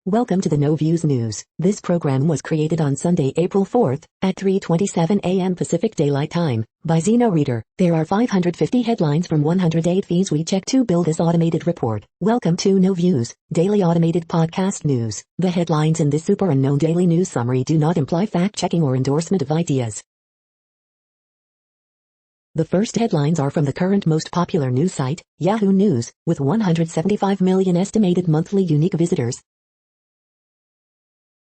Welcome to the No Views News. This program was created on Sunday, April 4th, at 3:27 a.m. Pacific Daylight Time, by Zeno Reader. There are 550 headlines from 108 feeds we check to build this automated report. Welcome to No Views, daily automated podcast news. The headlines in this super unknown daily news summary do not imply fact-checking or endorsement of ideas. The first headlines are from the current most popular news site, Yahoo News, with 175 million estimated monthly unique visitors.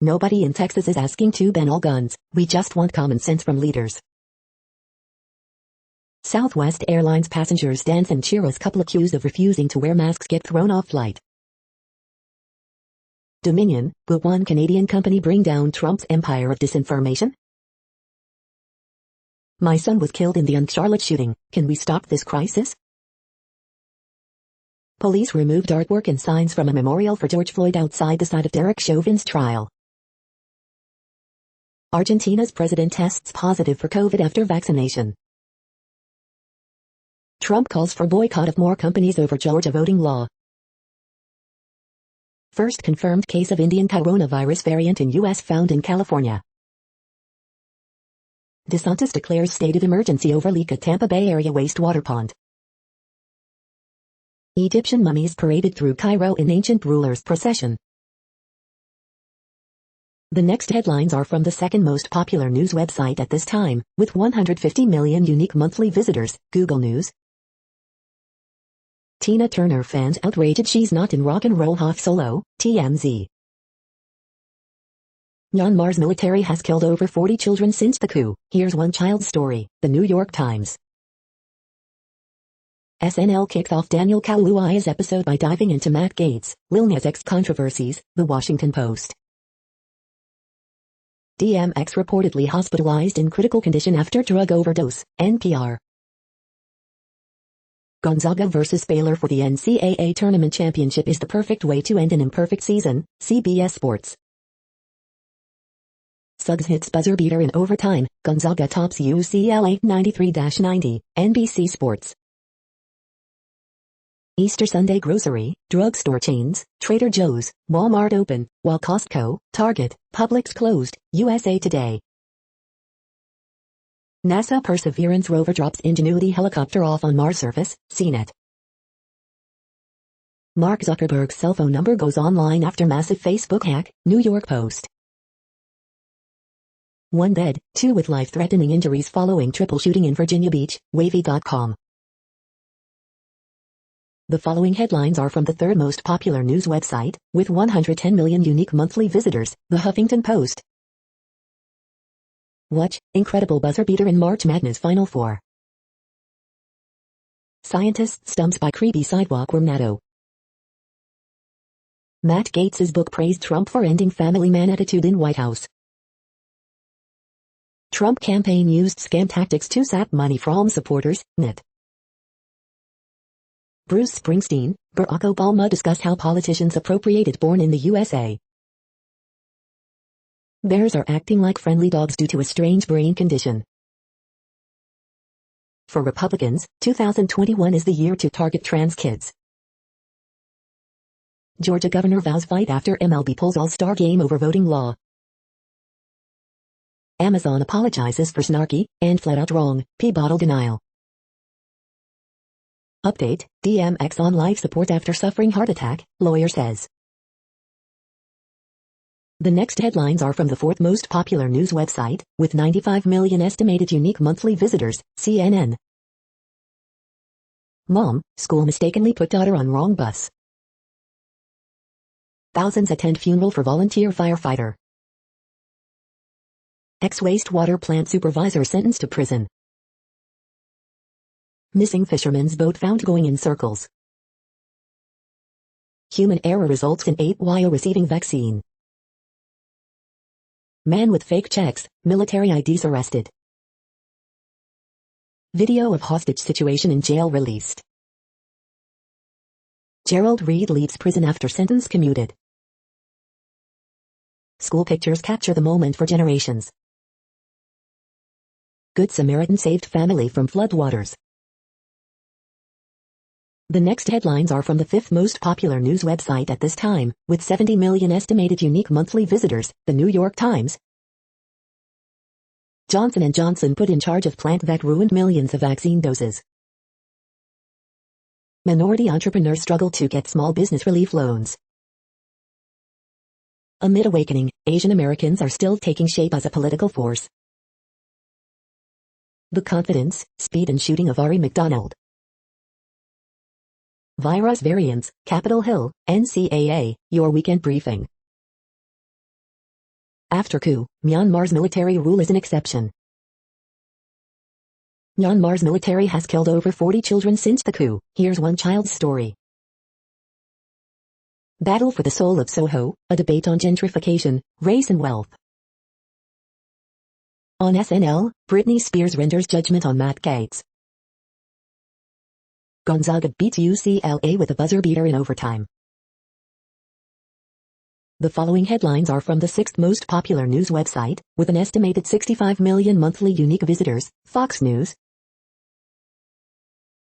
Nobody in Texas is asking to ban all guns, we just want common sense from leaders. Southwest Airlines passengers dance and cheer as couple accused of refusing to wear masks get thrown off flight. Dominion, will one Canadian company bring down Trump's empire of disinformation? My son was killed in the Charlotte shooting, can we stop this crisis? Police removed artwork and signs from a memorial for George Floyd outside the site of Derek Chauvin's trial. Argentina's president tests positive for COVID after vaccination. Trump calls for boycott of more companies over Georgia voting law. First confirmed case of Indian coronavirus variant in U.S. found in California. DeSantis declares state of emergency over leak at Tampa Bay area wastewater pond. Egyptian mummies paraded through Cairo in ancient rulers' procession. The next headlines are from the second most popular news website at this time, with 150 million unique monthly visitors, Google News. Tina Turner fans outraged she's not in Rock and Roll Half Solo, TMZ. Myanmar's military has killed over 40 children since the coup. Here's one child's story, The New York Times. SNL kicked off Daniel Kaluuya's episode by diving into Matt Gaetz, Lil Nas X controversies, The Washington Post. DMX reportedly hospitalized in critical condition after drug overdose, NPR. Gonzaga vs. Baylor for the NCAA Tournament Championship is the perfect way to end an imperfect season, CBS Sports. Suggs hits buzzer beater in overtime, Gonzaga tops UCLA 93-90, NBC Sports. Easter Sunday grocery, drugstore chains, Trader Joe's, Walmart open, while Costco, Target, Publix closed, USA Today. NASA Perseverance rover drops Ingenuity helicopter off on Mars surface, CNET. Mark Zuckerberg's cell phone number goes online after massive Facebook hack, New York Post. One dead, two with life-threatening injuries following triple shooting in Virginia Beach, Wavy.com. The following headlines are from the third most popular news website, with 110 million unique monthly visitors, The Huffington Post. Watch, incredible buzzer beater in March Madness Final Four. Scientists stumped by creepy sidewalk Wormnado. Matt Gaetz's book praised Trump for ending family man attitude in White House. Trump campaign used scam tactics to sap money from supporters, NIT. Bruce Springsteen, Barack Obama discuss how politicians appropriated born in the USA. Bears are acting like friendly dogs due to a strange brain condition. For Republicans, 2021 is the year to target trans kids. Georgia governor vows fight after MLB pulls All-Star game over voting law. Amazon apologizes for snarky, and flat-out wrong, P-bottle denial. Update, DMX on life support after suffering heart attack, lawyer says. The next headlines are from the fourth most popular news website, with 95 million estimated unique monthly visitors, CNN. Mom, school mistakenly put daughter on wrong bus. Thousands attend funeral for volunteer firefighter. Ex-wastewater plant supervisor sentenced to prison. Missing fisherman's boat found going in circles. Human error results in ape while receiving vaccine. Man with fake checks, military IDs arrested. Video of hostage situation in jail released. Gerald Reed leaves prison after sentence commuted. School pictures capture the moment for generations. Good Samaritan saved family from floodwaters. The next headlines are from the fifth most popular news website at this time, with 70 million estimated unique monthly visitors, the New York Times. Johnson & Johnson put in charge of plant that ruined millions of vaccine doses. Minority entrepreneurs struggle to get small business relief loans. Amid awakening, Asian Americans are still taking shape as a political force. The confidence, speed and shooting of Ari McDonald. Virus variants, Capitol Hill, NCAA, your weekend briefing. After coup, Myanmar's military rule is an exception. Myanmar's military has killed over 40 children since the coup. Here's one child's story. Battle for the soul of Soho, a debate on gentrification, race and wealth. On SNL, Britney Spears renders judgment on Matt Gaetz. Gonzaga beats UCLA with a buzzer beater in overtime. The following headlines are from the sixth most popular news website, with an estimated 65 million monthly unique visitors, Fox News.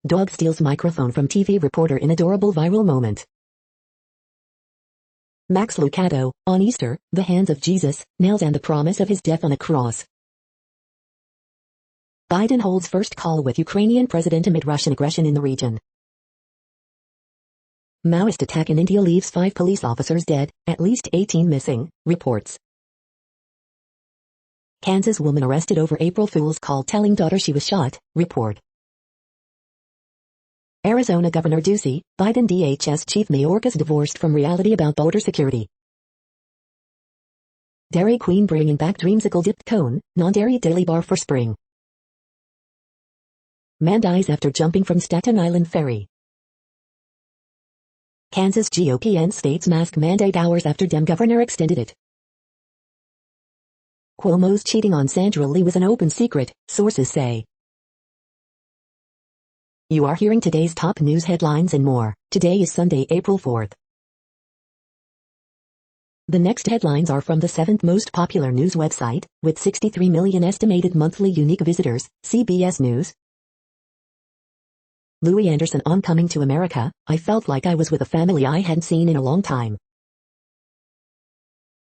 Dog steals microphone from TV reporter in adorable viral moment. Max Lucado, on Easter, the hands of Jesus, nails and the promise of his death on a cross. Biden holds first call with Ukrainian president amid Russian aggression in the region. Maoist attack in India leaves 5 police officers dead, at least 18 missing, reports. Kansas woman arrested over April Fool's call telling daughter she was shot, report. Arizona Governor Ducey, Biden DHS Chief Mayorkas divorced from reality about border security. Dairy Queen bringing back dreamsicle dipped cone, non-dairy daily bar for spring. Man dies after jumping from Staten Island ferry. Kansas GOP ends state's mask mandate hours after Dem governor extended it. Cuomo's cheating on Sandra Lee was an open secret, sources say. You are hearing today's top news headlines and more. Today is Sunday, April 4th. The next headlines are from the seventh most popular news website, with 63 million estimated monthly unique visitors, CBS News. Louis Anderson on Coming to America, I felt like I was with a family I hadn't seen in a long time.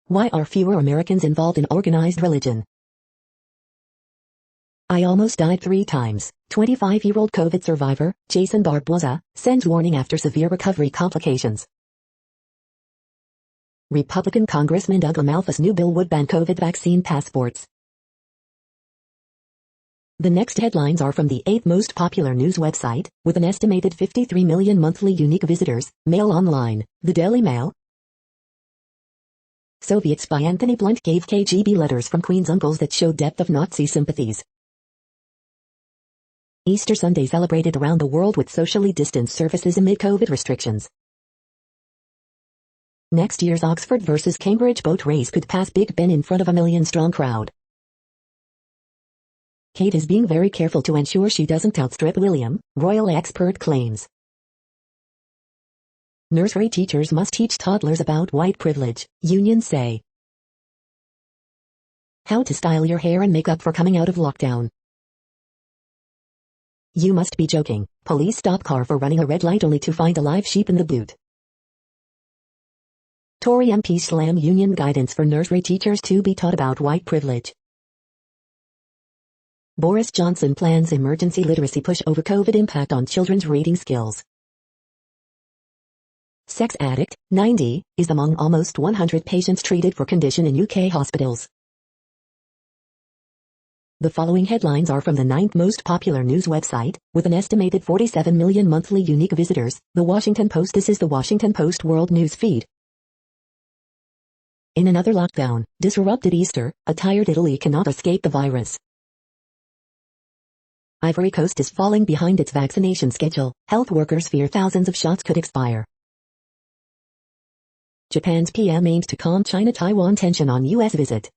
Why are fewer Americans involved in organized religion? I almost died 3 times. 25-year-old COVID survivor, Jason Barboza, sends warning after severe recovery complications. Republican Congressman Doug LaMalfa's new bill would ban COVID vaccine passports. The next headlines are from the 8th most popular news website, with an estimated 53 million monthly unique visitors, Mail Online, the Daily Mail. Soviet spy Anthony Blunt gave KGB letters from Queen's uncles that showed depth of Nazi sympathies. Easter Sunday celebrated around the world with socially distanced services amid COVID restrictions. Next year's Oxford versus Cambridge boat race could pass Big Ben in front of a million-strong crowd. Kate is being very careful to ensure she doesn't outstrip William, royal expert claims. Nursery teachers must teach toddlers about white privilege, unions say. How to style your hair and makeup for coming out of lockdown. You must be joking. Police stop car for running a red light only to find a live sheep in the boot. Tory MP slam union guidance for nursery teachers to be taught about white privilege. Boris Johnson plans emergency literacy push over COVID impact on children's reading skills. Sex addict, 90, is among almost 100 patients treated for condition in UK hospitals. The following headlines are from the 9th most popular news website, with an estimated 47 million monthly unique visitors, The Washington Post. This is The Washington Post World News Feed. In another lockdown, disrupted Easter, a tired Italy cannot escape the virus. Ivory Coast is falling behind its vaccination schedule. Health workers fear thousands of shots could expire. Japan's PM aims to calm China-Taiwan tension on U.S. visit.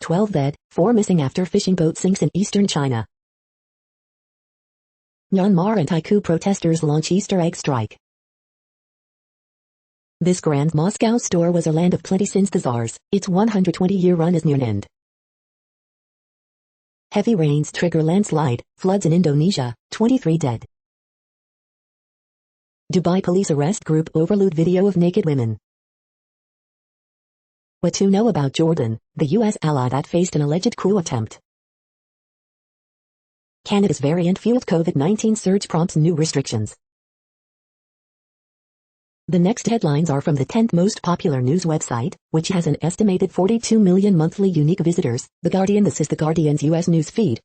12 dead, 4 missing after fishing boat sinks in eastern China. Myanmar anti-coup protesters launch Easter egg strike. This Grand Moscow store was a land of plenty since the Tsars. Its 120-year run is near an end. Heavy rains trigger landslide, floods in Indonesia, 23 dead. Dubai police arrest group overload video of naked women. What to know about Jordan, the U.S. ally that faced an alleged coup attempt. Canada's variant-fueled COVID-19 surge prompts new restrictions. The next headlines are from the 10th most popular news website, which has an estimated 42 million monthly unique visitors, The Guardian. This is The Guardian's U.S. news feed.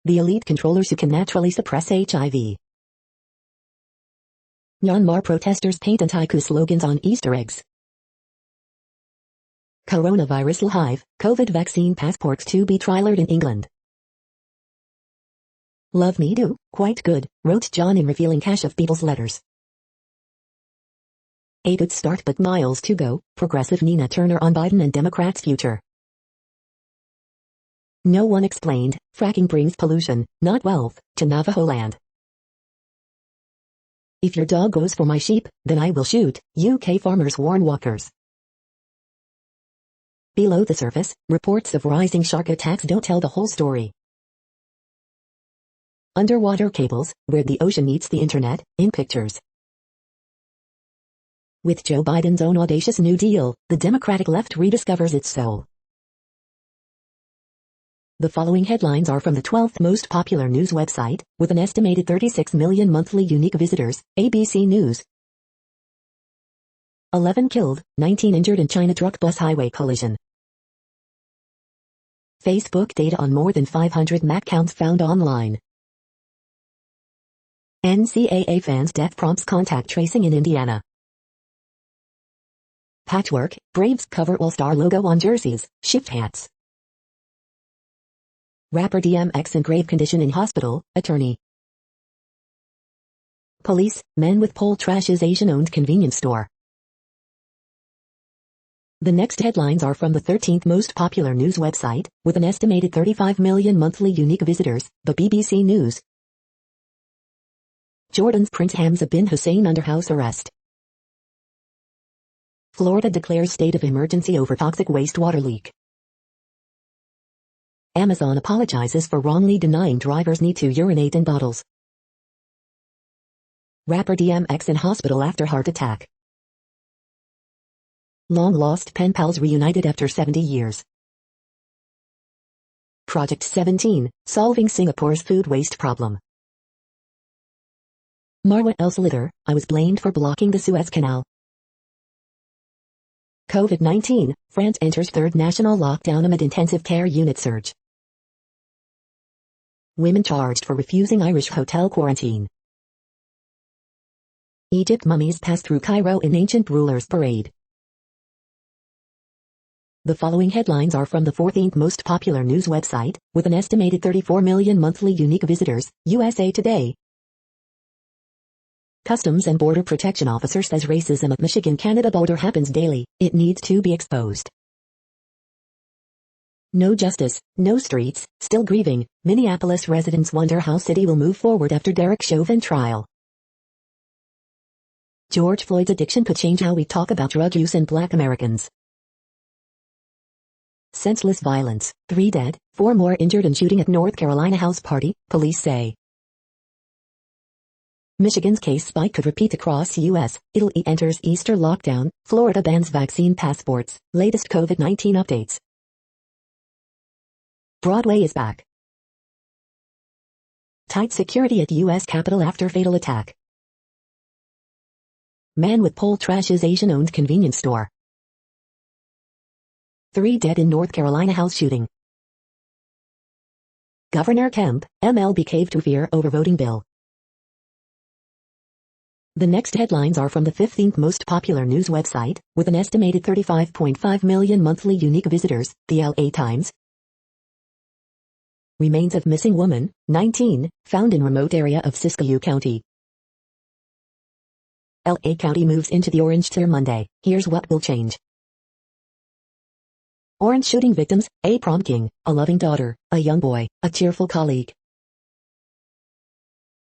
The elite controllers who can naturally suppress HIV. Myanmar protesters paint anti-coup slogans on Easter eggs. Coronavirus hive, COVID vaccine passports to be trialed in England. Love me do, quite good, wrote John in revealing cache of Beatles letters. A good start but miles to go, progressive Nina Turner on Biden and Democrats' future. No one explained, fracking brings pollution, not wealth, to Navajo land. If your dog goes for my sheep, then I will shoot, UK farmers warn walkers. Below the surface, reports of rising shark attacks don't tell the whole story. Underwater cables, where the ocean meets the internet, in pictures. With Joe Biden's own audacious New Deal, the Democratic left rediscovers its soul. The following headlines are from the 12th most popular news website, with an estimated 36 million monthly unique visitors, ABC News. 11 killed, 19 injured in China truck bus highway collision. Facebook data on more than 500 MAC counts found online. NCAA fans' death prompts contact tracing in Indiana. Patchwork, Braves cover All-Star logo on jerseys, shift hats. Rapper DMX in grave condition in hospital, attorney. Police, men with pole trashes Asian-owned convenience store. The next headlines are from the 13th most popular news website, with an estimated 35 million monthly unique visitors, the BBC News. Jordan's Prince Hamza bin Hussein under house arrest. Florida declares state of emergency over toxic wastewater leak. Amazon apologizes for wrongly denying drivers need to urinate in bottles. Rapper DMX in hospital after heart attack. Long-lost pen pals reunited after 70 years. Project 17, solving Singapore's food waste problem. Marwa El-Salitter, I was blamed for blocking the Suez Canal. COVID-19, France enters third national lockdown amid intensive care unit surge. Women charged for refusing Irish hotel quarantine. Egypt mummies pass through Cairo in ancient rulers' parade. The following headlines are from the 14th most popular news website, with an estimated 34 million monthly unique visitors, USA Today. Customs and Border Protection Officer says racism at Michigan-Canada border happens daily, it needs to be exposed. No justice, no streets, still grieving, Minneapolis residents wonder how city will move forward after Derek Chauvin trial. George Floyd's addiction could change how we talk about drug use in Black Americans. Senseless violence, 3 dead, 4 more injured in shooting at North Carolina house party, police say. Michigan's case spike could repeat across U.S., Italy enters Easter lockdown, Florida bans vaccine passports, latest COVID-19 updates. Broadway is back. Tight security at U.S. Capitol after fatal attack. Man with pole trashes Asian-owned convenience store. 3 dead in North Carolina house shooting. Governor Kemp, MLB cave to fear over voting bill. The next headlines are from the 15th most popular news website, with an estimated 35.5 million monthly unique visitors, the LA Times. Remains of missing woman, 19, found in remote area of Siskiyou County. LA County moves into the orange tier Monday, here's what will change. Orange shooting victims, a prom king, a loving daughter, a young boy, a cheerful colleague.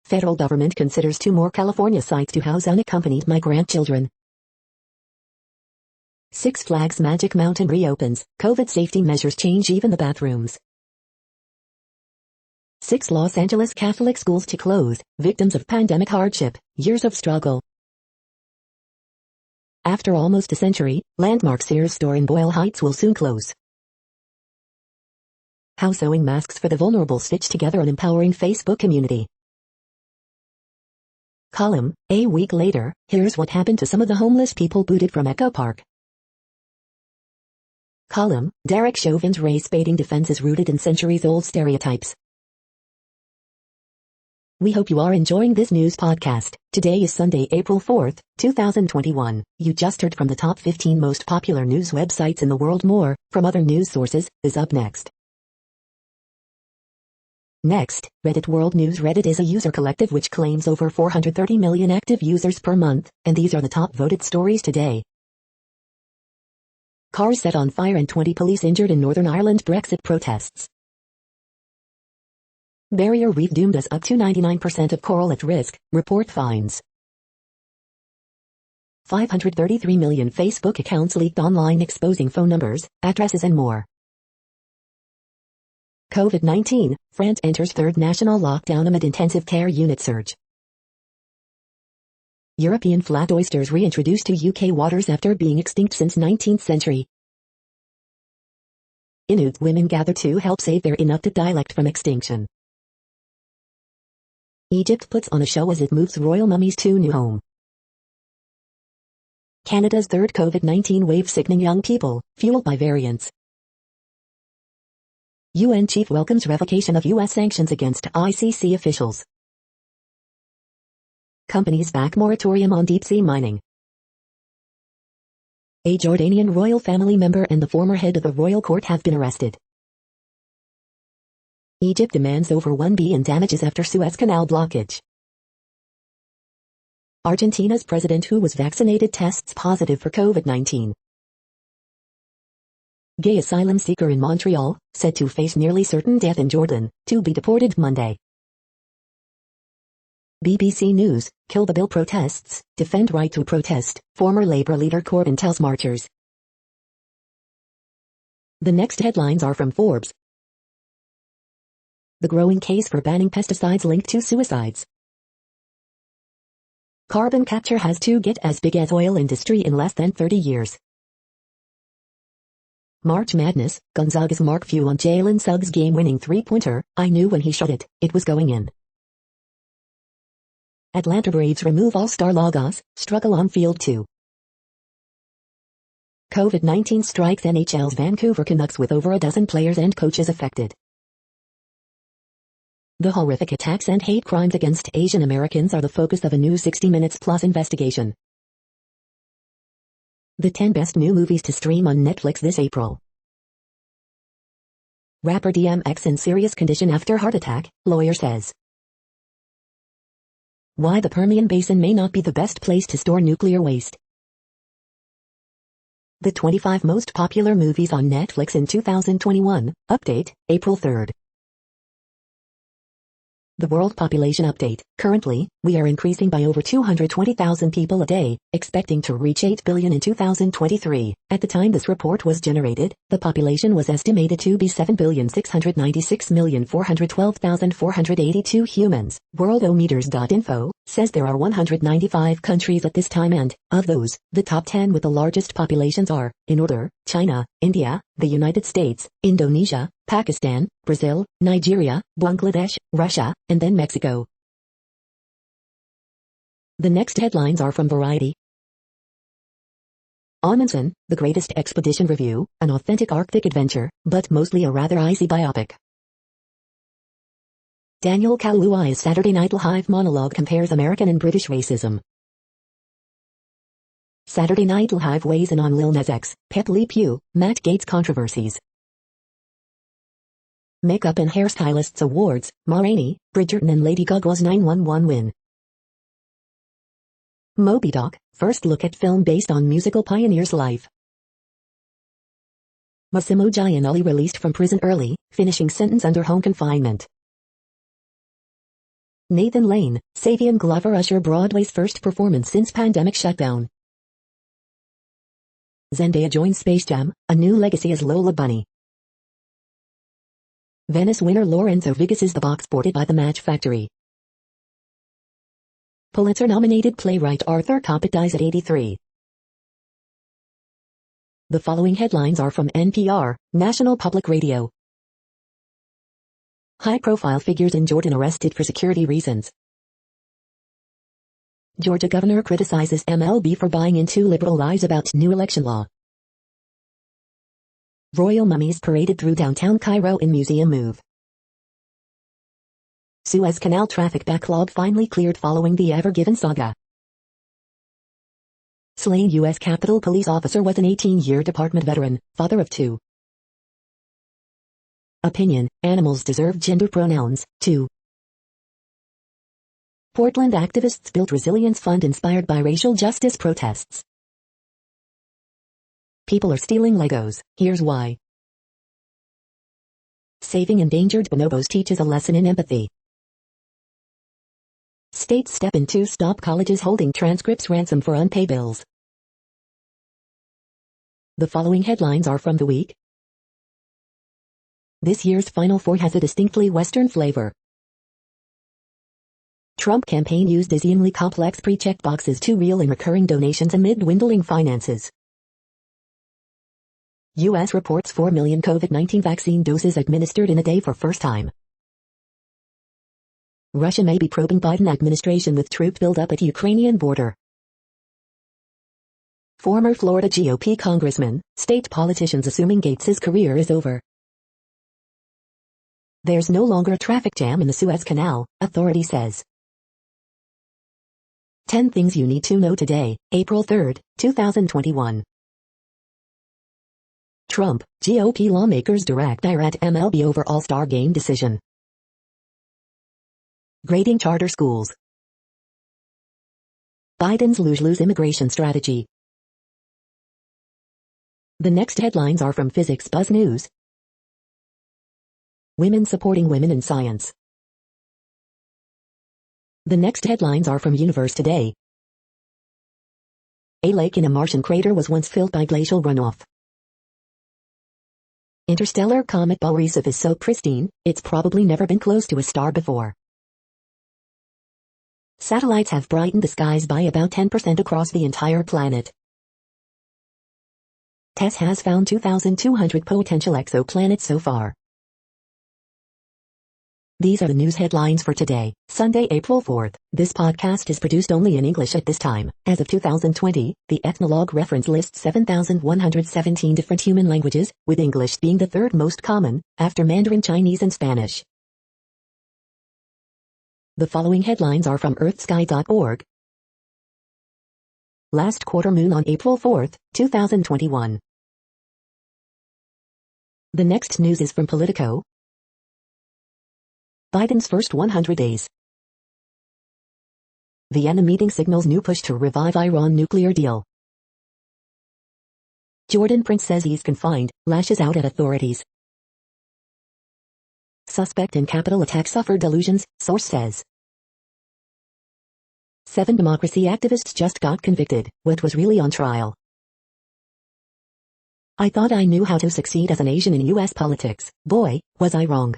Federal government considers 2 more California sites to house unaccompanied migrant children. Six Flags Magic Mountain reopens, COVID safety measures change even the bathrooms. 6 Los Angeles Catholic schools to close, victims of pandemic hardship, years of struggle. After almost a century, landmark Sears store in Boyle Heights will soon close. How sewing masks for the vulnerable stitch together an empowering Facebook community. Column, a week later, here's what happened to some of the homeless people booted from Echo Park. Column, Derek Chauvin's race-baiting defense is rooted in centuries-old stereotypes. We hope you are enjoying this news podcast. Today is Sunday, April 4th, 2021. You just heard from the top 15 most popular news websites in the world. More, from other news sources, is up next. Next, Reddit World News. Reddit is a user collective which claims over 430 million active users per month, and these are the top voted stories today. Cars set on fire and 20 police injured in Northern Ireland Brexit protests. Barrier Reef doomed as up to 99% of coral at risk, report finds. 533 million Facebook accounts leaked online exposing phone numbers, addresses and more. COVID-19, France enters third national lockdown amid intensive care unit surge. European flat oysters reintroduced to UK waters after being extinct since 19th century. Inuit women gather to help save their Inuktitut dialect from extinction. Egypt puts on a show as it moves royal mummies to new home. Canada's third COVID-19 wave sickening young people, fueled by variants. UN chief welcomes revocation of US sanctions against ICC officials. Companies back moratorium on deep-sea mining. A Jordanian royal family member and the former head of the royal court have been arrested. Egypt demands over $1 billion in damages after Suez Canal blockage. Argentina's president who was vaccinated tests positive for COVID-19. Gay asylum seeker in Montreal, said to face nearly certain death in Jordan, to be deported Monday. BBC News, Kill the Bill protests, defend right to protest, former Labour leader Corbyn tells marchers. The next headlines are from Forbes. The growing case for banning pesticides linked to suicides. Carbon capture has to get as big as oil industry in less than 30 years. March Madness, Gonzaga's Mark Few on Jalen Suggs' game-winning three-pointer. I knew when he shot it, it was going in. Atlanta Braves remove all-star Lagos, struggle on field 2. COVID-19 strikes NHL's Vancouver Canucks with over a dozen players and coaches affected. The horrific attacks and hate crimes against Asian Americans are the focus of a new 60 Minutes Plus investigation. The 10 best new movies to stream on Netflix this April. Rapper DMX in serious condition after heart attack, lawyer says. Why the Permian Basin may not be the best place to store nuclear waste. The 25 most popular movies on Netflix in 2021, update, April 3rd. The World Population Update. Currently, we are increasing by over 220,000 people a day, expecting to reach 8 billion in 2023. At the time this report was generated, the population was estimated to be 7,696,412,482 humans. Worldometers.info says there are 195 countries at this time and, of those, the top 10 with the largest populations are, in order, China, India, the United States, Indonesia, Pakistan, Brazil, Nigeria, Bangladesh, Russia, and then Mexico. The next headlines are from Variety. Amundsen, The Greatest Expedition Review, an authentic Arctic adventure, but mostly a rather icy biopic. Daniel Kaluuya's Saturday Night Live monologue compares American and British racism. Saturday Night Live weighs in on Lil Nas X, Pepe Le Pew, Matt Gaetz controversies. Makeup and Hairstylists Awards, Ma Rainey, Bridgerton and Lady Gaga's 911 win. Moby Doc, first look at film based on musical pioneer's life. Massimo Gianelli released from prison early, finishing sentence under home confinement. Nathan Lane, Savion Glover usher Broadway's first performance since pandemic shutdown. Zendaya joins Space Jam, a new legacy as Lola Bunny. Venice winner Lorenzo Vigas is the box sported by the Match Factory. Pulitzer-nominated playwright Arthur Kopit dies at 83. The following headlines are from NPR, National Public Radio. High-profile figures in Jordan arrested for security reasons. Georgia governor criticizes MLB for buying into liberal lies about new election law. Royal mummies paraded through downtown Cairo in museum move. Suez Canal traffic backlog finally cleared following the Ever Given saga. Slain U.S. Capitol Police officer was an 18-year department veteran, father of two. Opinion: animals deserve gender pronouns, too. Portland activists built resilience fund inspired by racial justice protests. People are stealing Legos, here's why. Saving endangered bonobos teaches a lesson in empathy. States step in to stop colleges holding transcripts ransom for unpaid bills. The following headlines are from The Week. This year's Final Four has a distinctly Western flavor. Trump campaign used dizzyingly complex pre-checked boxes to reel in recurring donations amid dwindling finances. U.S. reports 4 million COVID-19 vaccine doses administered in a day for first time. Russia may be probing Biden administration with troop buildup at Ukrainian border. Former Florida GOP congressman, state politicians assuming Gates's career is over. There's no longer a traffic jam in the Suez Canal, authority says. 10 things you need to know today, April 3, 2021. Trump, GOP lawmakers direct ire at MLB over All-Star Game decision. Grading charter schools. Biden's lose-lose immigration strategy. The next headlines are from Physics Buzz News. Women supporting women in science. The next headlines are from Universe Today. A lake in a Martian crater was once filled by glacial runoff. Interstellar comet Borisov is so pristine, it's probably never been close to a star before. Satellites have brightened the skies by about 10% across the entire planet. TESS has found 2,200 potential exoplanets so far. These are the news headlines for today, Sunday, April 4th. This podcast is produced only in English at this time. As of 2020, the Ethnologue reference lists 7,117 different human languages, with English being the third most common, after Mandarin Chinese and Spanish. The following headlines are from earthsky.org. Last quarter moon on April 4th, 2021. The next news is from Politico. Biden's first 100 days. Vienna meeting signals new push to revive Iran nuclear deal. Jordan prince says he's confined, lashes out at authorities. Suspect in Capitol attack suffered delusions, source says. 7 democracy activists just got convicted, what was really on trial? I thought I knew how to succeed as an Asian in U.S. politics. Boy, was I wrong.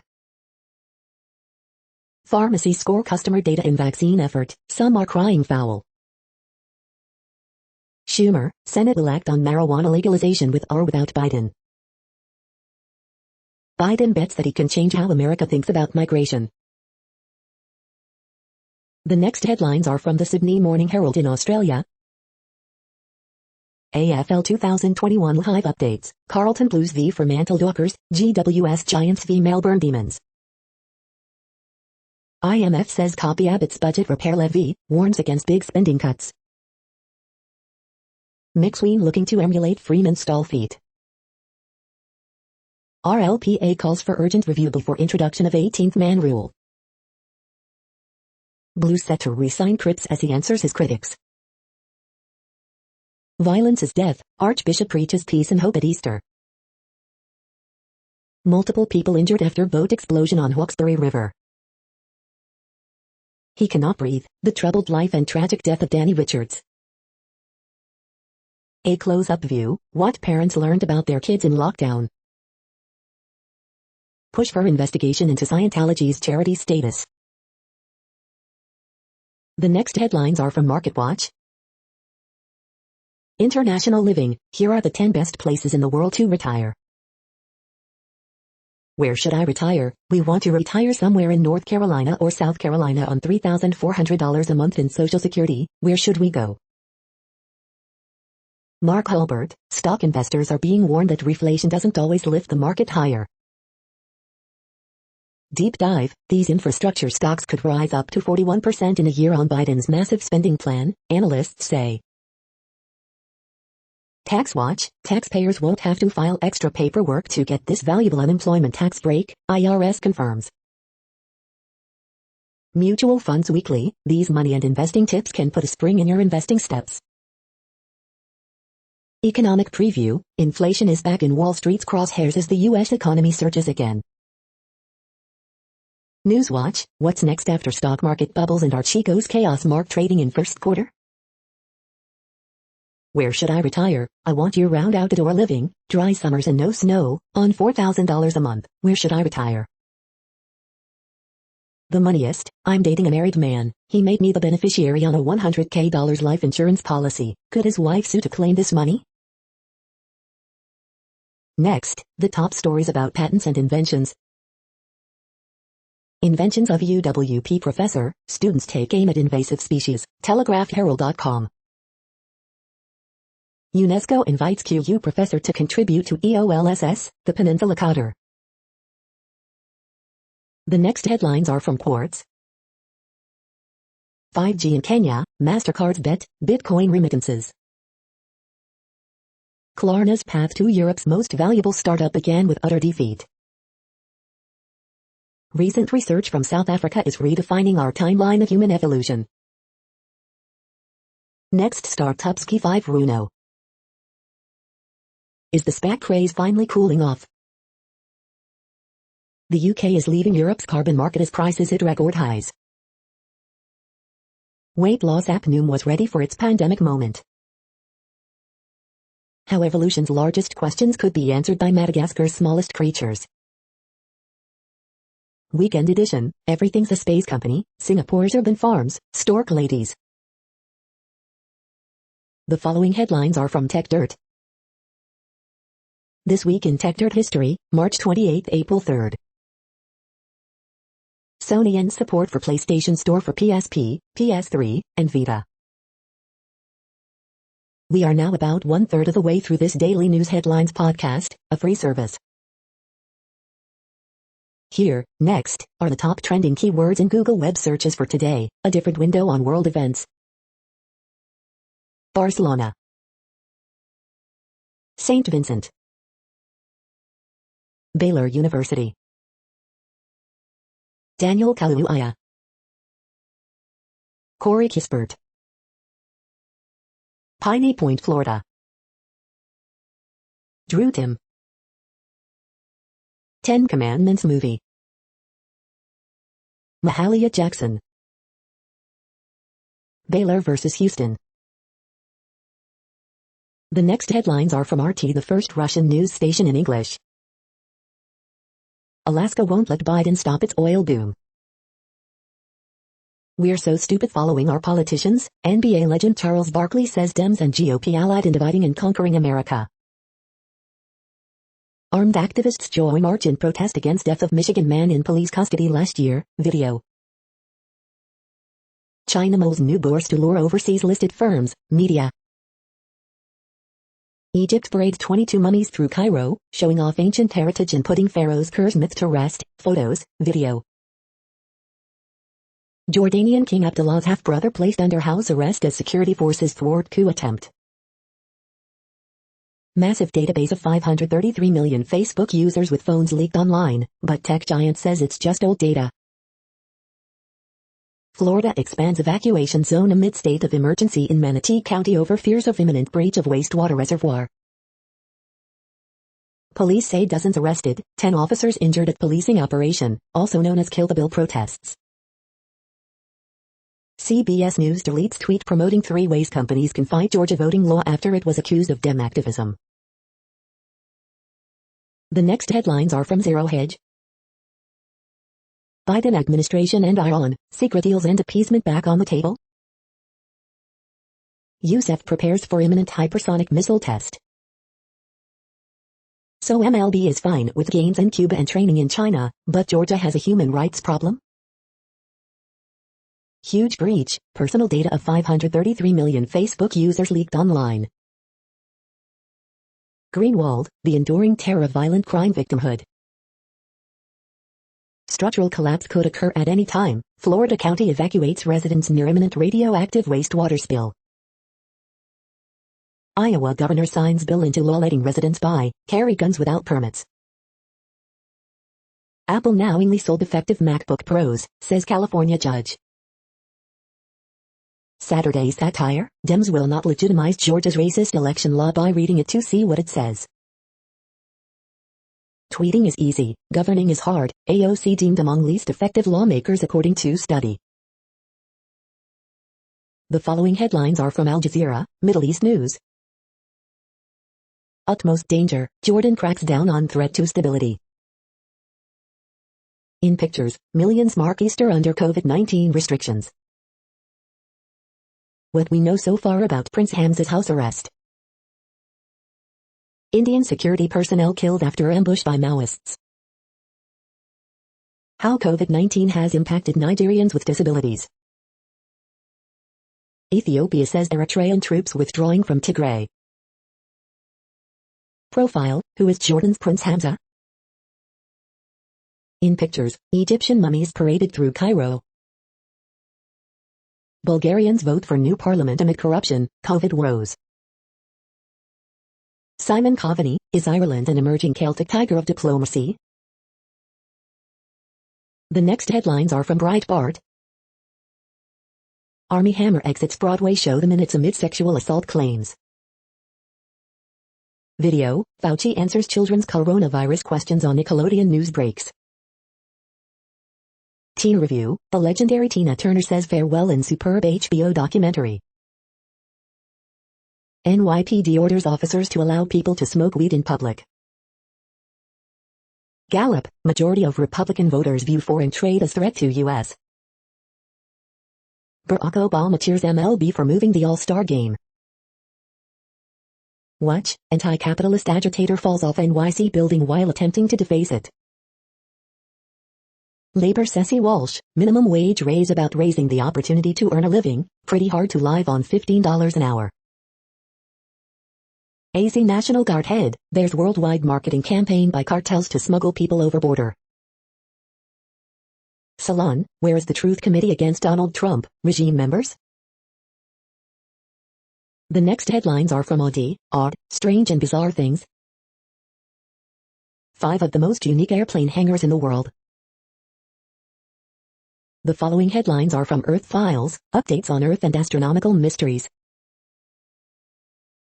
Pharmacy score customer data in vaccine effort, some are crying foul. Schumer, Senate will act on marijuana legalization with or without Biden. Biden bets that he can change how America thinks about migration. The next headlines are from the Sydney Morning Herald in Australia. AFL 2021 Live updates, Carlton Blues v Fremantle Dockers, GWS Giants v Melbourne Demons. IMF says copy Abbott's budget repair levy, warns against big spending cuts. McSween looking to emulate Freeman's stall feat. RLPA calls for urgent review before introduction of 18th man rule. Blues set to re-sign Cripps as he answers his critics. Violence is death, Archbishop preaches peace and hope at Easter. Multiple people injured after boat explosion on Hawkesbury River. He cannot breathe, the troubled life and tragic death of Danny Richards. A close-up view, what parents learned about their kids in lockdown. push for investigation into Scientology's charity status. The next headlines are from MarketWatch. International Living, here are the 10 best places in the world to retire. Where should I retire? We want to retire somewhere in North Carolina or South Carolina on $3,400 a month in Social Security. Where should we go? Mark Hulbert, stock investors are being warned that reflation doesn't always lift the market higher. Deep dive, these infrastructure stocks could rise up to 41% in a year on Biden's massive spending plan, analysts say. Tax Watch, taxpayers won't have to file extra paperwork to get this valuable unemployment tax break, IRS confirms. Mutual Funds Weekly, these money and investing tips can put a spring in your investing steps. Economic Preview, inflation is back in Wall Street's crosshairs as the U.S. economy surges again. Newswatch, what's next after stock market bubbles and Archie's chaos mark trading in first quarter? Where should I retire? I want year-round outdoor living, dry summers and no snow, on $4,000 a month. Where should I retire? The Moneyest, I'm dating a married man. He made me the beneficiary on a $100K life insurance policy. Could his wife sue to claim this money? Next, the top stories about patents and inventions. Inventions of UWP professor, students take aim at invasive species, TelegraphHerald.com. UNESCO invites QU professor to contribute to EOLSS, the Peninsula Cotter. The next headlines are from Quartz. 5G in Kenya, MasterCard's bet, Bitcoin remittances. Klarna's path to Europe's most valuable startup began with utter defeat. Recent research from South Africa is redefining our timeline of human evolution. Next, startups key 5 Runo. Is the SPAC craze finally cooling off? The UK is leaving Europe's carbon market as prices hit record highs. Weight loss app Noom was ready for its pandemic moment. How evolution's largest questions could be answered by Madagascar's smallest creatures. Weekend edition, everything's a space company, Singapore's urban farms, stork ladies. The following headlines are from Tech Dirt. This week in Tech Dirt history, March 28, April 3rd. Sony ends support for PlayStation Store for PSP, PS3, and Vita. We are now about 1/3 of the way through this daily news headlines podcast, a free service. Here, next, are the top trending keywords in Google web searches for today, a different window on world events. Barcelona. St. Vincent. Baylor University. Daniel Kaluuya. Corey Kispert. Piney Point, Florida. Drew Tim. 10 Commandments movie. Mahalia Jackson. Baylor vs. Houston. The next headlines are from RT, the first Russian news station in English. Alaska won't let Biden stop its oil boom. We're so stupid following our politicians, NBA legend Charles Barkley says Dems and GOP allied in dividing and conquering America. Armed activists join march in protest against death of Michigan man in police custody last year, video. China molds new bourse to lure overseas listed firms, media. Egypt parades 22 mummies through Cairo, showing off ancient heritage and putting Pharaoh's curse myth to rest, photos, video. Jordanian King Abdullah's half-brother placed under house arrest as security forces thwart coup attempt. Massive database of 533 million Facebook users with phones leaked online, but tech giant says it's just old data. Florida expands evacuation zone amid state of emergency in Manatee County over fears of imminent breach of wastewater reservoir. Police say dozens arrested, 10 officers injured at policing operation, also known as Kill the Bill protests. CBS News deletes tweet promoting 3 ways companies can fight Georgia voting law after it was accused of Dem activism. The next headlines are from Zero Hedge. Biden administration and Iran, secret deals and appeasement back on the table? UTC prepares for imminent hypersonic missile test. So MLB is fine with games in Cuba and training in China, but Georgia has a human rights problem? Huge breach, personal data of 533 million Facebook users leaked online. Greenwald, the enduring terror of violent crime victimhood. Structural collapse could occur at any time. Florida county evacuates residents near imminent radioactive wastewater spill. Iowa governor signs bill into law letting residents buy, carry guns without permits. Apple knowingly sold defective MacBook Pros, says California judge. Saturday satire, Dems will not legitimize Georgia's racist election law by reading it to see what it says. Tweeting is easy, governing is hard, AOC deemed among least effective lawmakers according to study. The following headlines are from Al Jazeera, Middle East News. Utmost danger, Jordan cracks down on threat to stability. In pictures, millions mark Easter under COVID-19 restrictions. What we know so far about Prince Hamza's house arrest. Indian security personnel killed after ambush by Maoists. How COVID-19 has impacted Nigerians with disabilities. Ethiopia says Eritrean troops withdrawing from Tigray. Profile, who is Jordan's Prince Hamza? In pictures, Egyptian mummies paraded through Cairo. Bulgarians vote for new parliament amid corruption, COVID woes. Simon Coveney, is Ireland an emerging Celtic tiger of diplomacy? The next headlines are from Breitbart. Armie Hammer exits Broadway show the minutes amid sexual assault claims. Video, Fauci answers children's coronavirus questions on Nickelodeon news breaks. Teen Review, a legendary Tina Turner says farewell in superb HBO documentary. NYPD orders officers to allow people to smoke weed in public. Gallup, majority of Republican voters view foreign trade as threat to U.S. Barack Obama cheers MLB for moving the All-Star game. Watch, anti-capitalist agitator falls off NYC building while attempting to deface it. Labor Ceci Walsh, minimum wage raise about raising the opportunity to earn a living, pretty hard to live on $15 an hour. AZ National Guard head, there's worldwide marketing campaign by cartels to smuggle people over border. Salon, where is the Truth Committee against Donald Trump, regime members? The next headlines are from Odd, Strange and Bizarre Things. 5 of the most unique airplane hangars in the world. The following headlines are from Earth Files, updates on Earth and astronomical mysteries.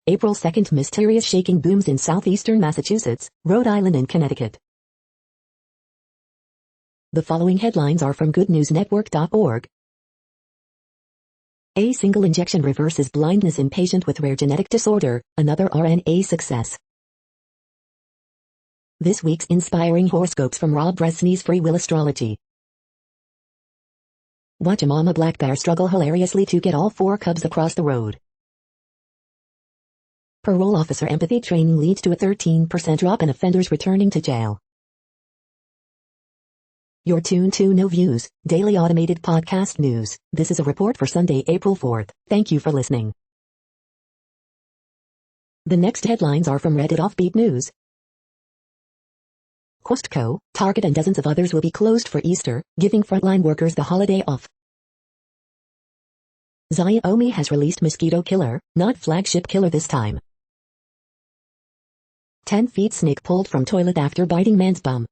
April 2nd, mysterious shaking booms in southeastern Massachusetts, Rhode Island and Connecticut. The following headlines are from goodnewsnetwork.org. A single injection reverses blindness in patient with rare genetic disorder, another RNA success. This week's inspiring horoscopes from Rob Bresney's Free Will Astrology. Watch a mama black bear struggle hilariously to get all 4 cubs across the road. Parole officer empathy training leads to a 13% drop in offenders returning to jail. You're tuned to No Views, daily automated podcast news. This is a report for Sunday, April 4th. Thank you for listening. The next headlines are from Reddit Offbeat News. Costco, Target and dozens of others will be closed for Easter, giving frontline workers the holiday off. Xiaomi has released mosquito killer, not flagship killer this time. 10 feet snake pulled from toilet after biting man's bum.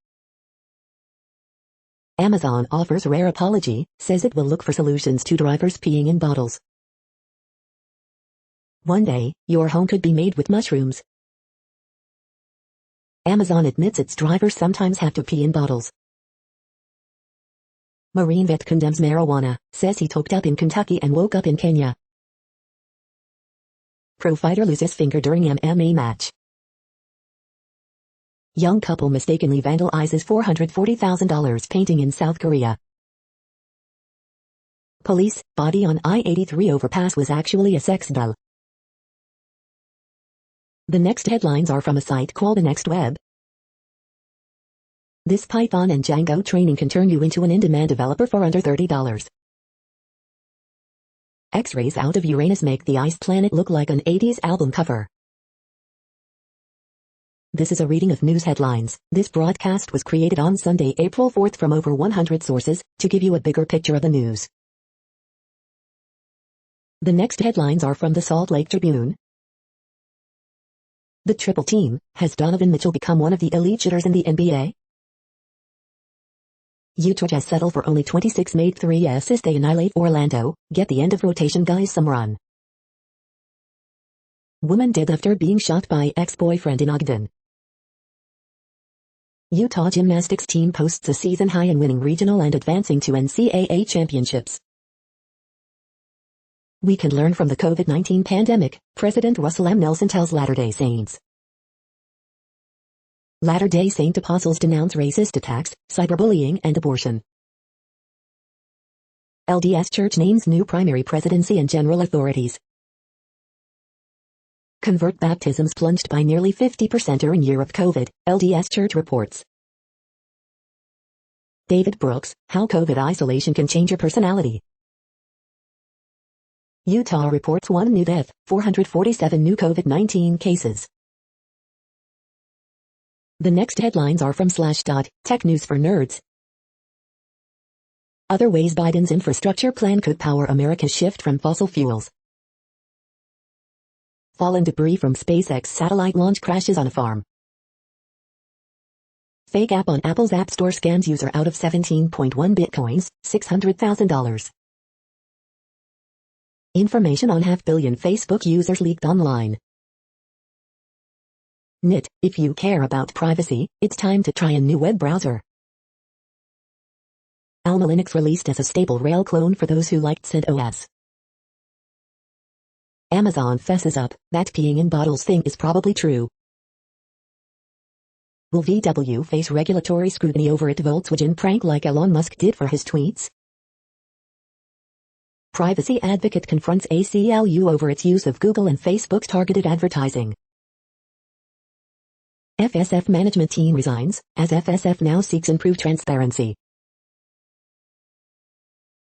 Amazon offers rare apology, says it will look for solutions to drivers peeing in bottles. One day, your home could be made with mushrooms. Amazon admits its drivers sometimes have to pee in bottles. Marine vet condemns marijuana, says he toked up in Kentucky and woke up in Kenya. Pro fighter loses finger during MMA match. Young couple mistakenly vandalizes $440,000 painting in South Korea. Police, body on I-83 overpass was actually a sex doll. The next headlines are from a site called The Next Web. This Python and Django training can turn you into an in-demand developer for under $30. X-rays out of Uranus make the ice planet look like an 80s album cover. This is a reading of news headlines. This broadcast was created on Sunday, April 4th from over 100 sources, to give you a bigger picture of the news. The next headlines are from the Salt Lake Tribune. The triple team, has Donovan Mitchell become one of the elite shooters in the NBA? Utah Jazz settle for only 26 made 3 assists. They annihilate Orlando, get the end of rotation guys some run. Woman dead after being shot by ex-boyfriend in Ogden. Utah gymnastics team posts a season high in winning regional and advancing to NCAA championships. We can learn from the COVID-19 pandemic, President Russell M. Nelson tells Latter-day Saints. Latter-day Saint apostles denounce racist attacks, cyberbullying and abortion. LDS Church names new primary presidency and general authorities. Convert baptisms plunged by nearly 50% during year of COVID, LDS Church reports. David Brooks, how COVID isolation can change your personality. Utah reports 1 new death, 447 new COVID-19 cases. The next headlines are from Slashdot, Tech News for Nerds. Other ways Biden's infrastructure plan could power America's shift from fossil fuels. Fallen debris from SpaceX satellite launch crashes on a farm. Fake app on Apple's App Store scams user out of 17.1 bitcoins, $600,000. Information on 500 million Facebook users leaked online. NIT, if you care about privacy, it's time to try a new web browser. Alma Linux released as a stable Rail clone for those who liked CentOS. Amazon fesses up, that peeing in bottles thing is probably true. Will VW face regulatory scrutiny over its Volkswagen prank like Elon Musk did for his tweets? Privacy advocate confronts ACLU over its use of Google and Facebook's targeted advertising. FSF management team resigns, as FSF now seeks improved transparency.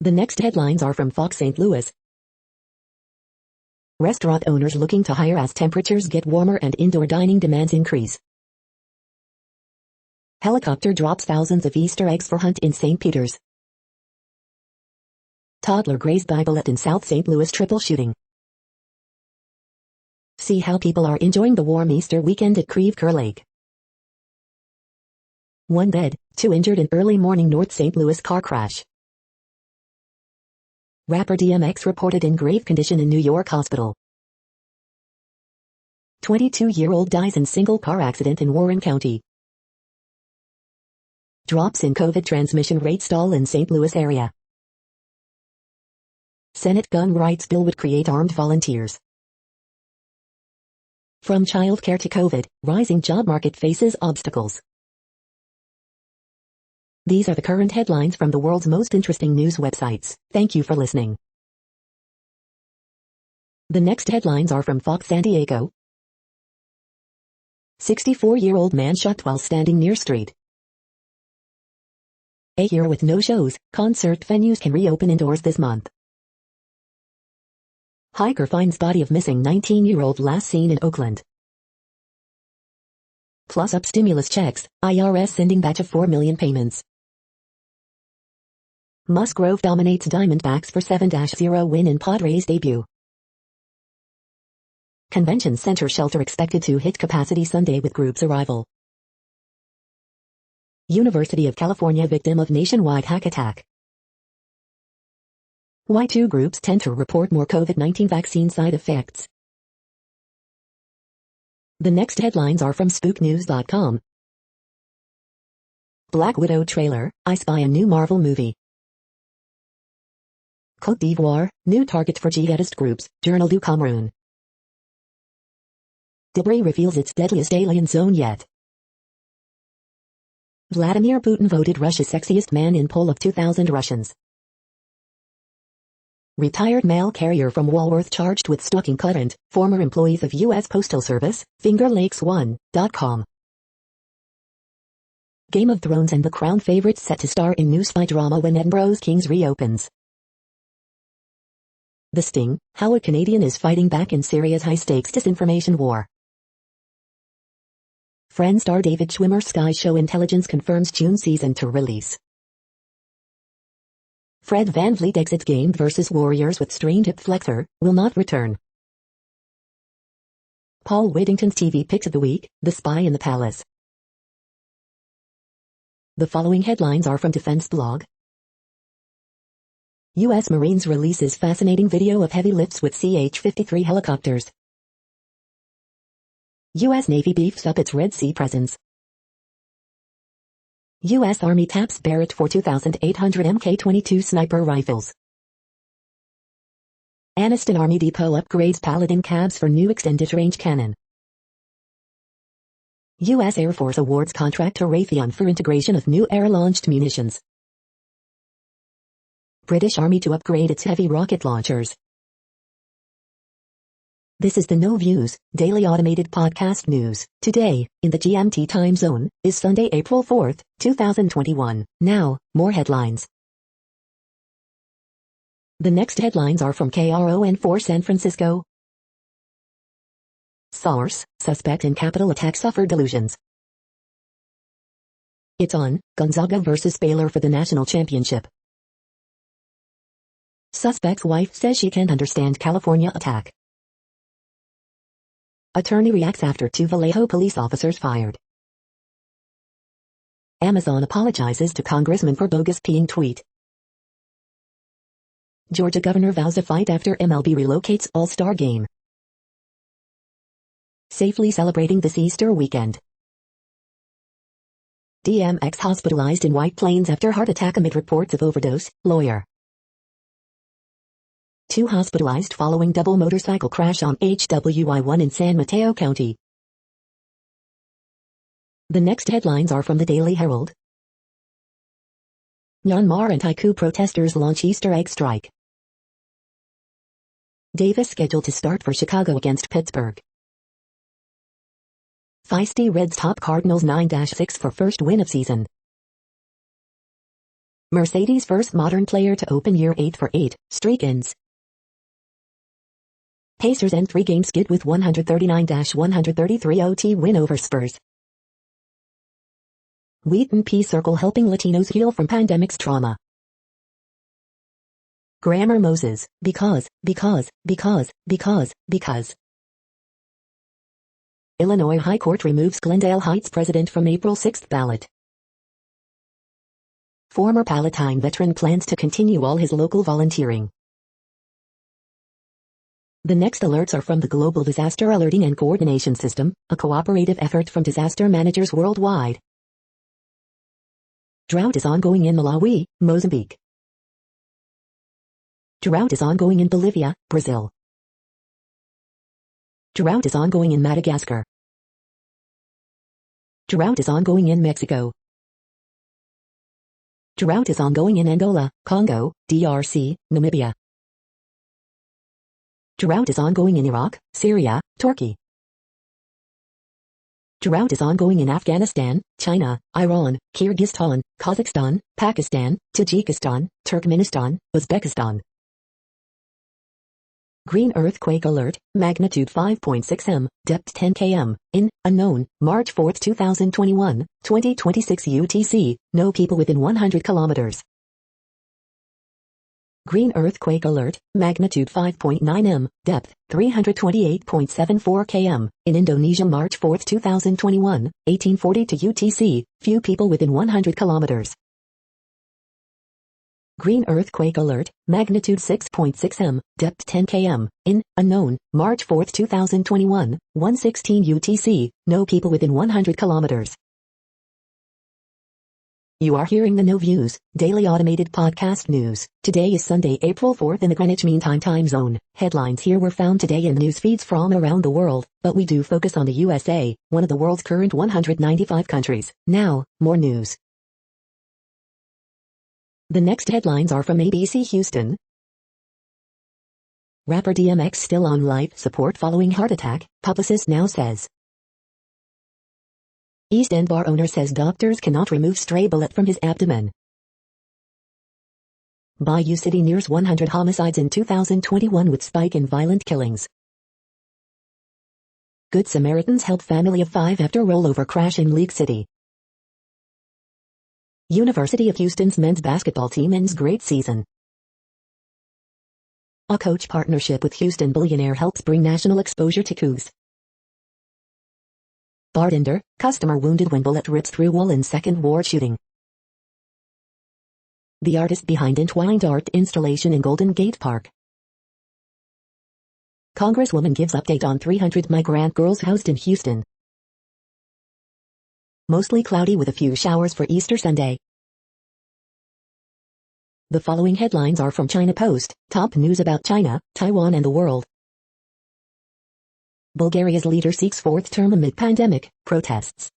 The next headlines are from Fox St. Louis. Restaurant owners looking to hire as temperatures get warmer and indoor dining demands increase. Helicopter drops thousands of Easter eggs for hunt in St. Peter's. Toddler grazed by bullet in South St. Louis triple shooting. See how people are enjoying the warm Easter weekend at Creve Coeur Lake. 1 dead, 2 injured in early morning North St. Louis car crash. Rapper DMX reported in grave condition in New York hospital. 22-year-old dies in single car accident in Warren County. Drops in COVID transmission rate stall in St. Louis area. Senate gun rights bill would create armed volunteers. From childcare to COVID, rising job market faces obstacles. These are the current headlines from the world's most interesting news websites. Thank you for listening. The next headlines are from Fox San Diego. 64-year-old man shot while standing near street. A year with no shows, concert venues can reopen indoors this month. Hiker finds body of missing 19-year-old last seen in Oakland. Plus up stimulus checks, IRS sending batch of 4 million payments. Musgrove dominates Diamondbacks for 7-0 win in Padres debut. Convention Center shelter expected to hit capacity Sunday with group's arrival. University of California victim of nationwide hack attack. Why 2 groups tend to report more COVID-19 vaccine side effects. The next headlines are from SpookNews.com. Black Widow trailer, I spy a new Marvel movie. Côte d'Ivoire, new target for jihadist groups, Journal du Cameroun. Debris reveals its deadliest alien zone yet. Vladimir Putin voted Russia's sexiest man in poll of 2,000 Russians. Retired mail carrier from Walworth charged with stalking current, former employees of U.S. Postal Service, FingerLakes1.com. Game of Thrones and The Crown favorites set to star in new spy drama when Edinburgh's King's reopens. The Sting, how a Canadian is fighting back in Syria's high-stakes disinformation war. Friends star David Schwimmer Sky Show Intelligence confirms June season to release. Fred VanVleet exits game vs Warriors with strained hip flexor, will not return. Paul Whittington's TV Picks of the Week, The Spy in the Palace. The following headlines are from Defense Blog. U.S. Marines releases fascinating video of heavy lifts with CH-53 helicopters. U.S. Navy beefs up its Red Sea presence. U.S. Army taps Barrett for 2,800 Mk-22 sniper rifles. Anniston Army Depot upgrades Paladin cabs for new extended-range cannon. U.S. Air Force awards contract to Raytheon for integration of new air-launched munitions. British Army to upgrade its heavy rocket launchers. This is the No Views, daily automated podcast news. Today, in the GMT time zone, is Sunday, April 4th, 2021. Now, more headlines. The next headlines are from KRON4 San Francisco. Source, suspect in Capitol attack suffered delusions. It's on, Gonzaga versus Baylor for the national championship. Suspect's wife says she can't understand California attack. Attorney reacts after 2 Vallejo police officers fired. Amazon apologizes to congressman for bogus peeing tweet. Georgia governor vows a fight after MLB relocates All-Star game. Safely celebrating this Easter weekend. DMX hospitalized in White Plains after heart attack amid reports of overdose, lawyer. 2 hospitalized following double motorcycle crash on HWI-1 in San Mateo County. The next headlines are from the Daily Herald. Myanmar anti-coup protesters launch Easter egg strike. Davis scheduled to start for Chicago against Pittsburgh. Feisty Reds top Cardinals 9-6 for first win of season. Mercedes first modern player to open year 8 for 8 streak ends. Pacers end 3-game skid with 139-133 OT win over Spurs. Wheaton Peace Circle helping Latinos heal from pandemic's trauma. Grammar Moses, because. Illinois High Court removes Glendale Heights president from April 6 ballot. Former Palatine veteran plans to continue all his local volunteering. The next alerts are from the Global Disaster Alerting and Coordination System, a cooperative effort from disaster managers worldwide. Drought is ongoing in Malawi, Mozambique. Drought is ongoing in Bolivia, Brazil. Drought is ongoing in Madagascar. Drought is ongoing in Mexico. Drought is ongoing in Angola, Congo, DRC, Namibia. Drought is ongoing in Iraq, Syria, Turkey. Drought is ongoing in Afghanistan, China, Iran, Kyrgyzstan, Kazakhstan, Pakistan, Tajikistan, Turkmenistan, Uzbekistan. Green earthquake alert, magnitude 5.6 m, depth 10 km, in, unknown, March 4, 2021, 2026 UTC, no people within 100 kilometers. Green earthquake alert, magnitude 5.9 m, depth 328.74 km, in Indonesia March 4, 2021, 1840 to UTC, few people within 100 kilometers. Green earthquake alert, magnitude 6.6 m, depth 10 km, in, unknown, March 4, 2021, 1:16 UTC, no people within 100 kilometers. You are hearing the No Views, daily automated podcast news. Today is Sunday, April 4th in the Greenwich Mean Time zone. Headlines here were found today in news feeds from around the world, but we do focus on the USA, one of the world's current 195 countries. Now, more news. The next headlines are from ABC Houston. Rapper DMX still on life support following heart attack, publicist now says. East End bar owner says doctors cannot remove stray bullet from his abdomen. Bayou City nears 100 homicides in 2021 with spike in violent killings. Good Samaritans help family of 5 after rollover crash in League City. University of Houston's men's basketball team ends great season. A coach partnership with Houston billionaire helps bring national exposure to Cougs. Bartender, customer wounded when bullet rips through wall in second ward shooting. The artist behind entwined art installation in Golden Gate Park. Congresswoman gives update on 300 migrant girls housed in Houston. Mostly cloudy with a few showers for Easter Sunday. The following headlines are from China Post, top news about China, Taiwan and the world. Bulgaria's leader seeks fourth term amid pandemic protests.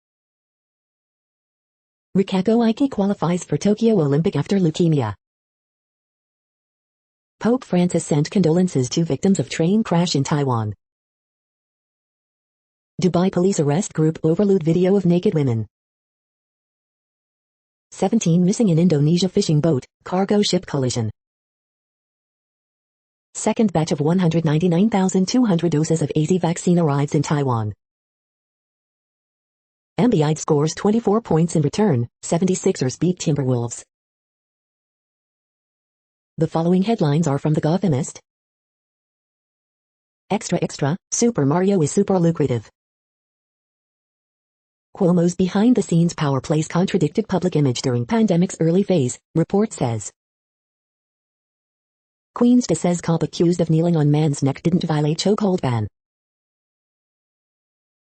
Rikako Aiki qualifies for Tokyo Olympic after leukemia. Pope Francis sent condolences to victims of train crash in Taiwan. Dubai police arrest group over lewd video of naked women. 17 missing in Indonesia fishing boat, cargo ship collision. Second batch of 199,200 doses of AZ vaccine arrives in Taiwan. Embiid scores 24 points in return, 76ers beat Timberwolves. The following headlines are from The Gothamist. Extra, Super Mario is super lucrative. Cuomo's behind-the-scenes power plays contradicted public image during pandemic's early phase, report says. Queens says cop accused of kneeling on man's neck didn't violate chokehold ban.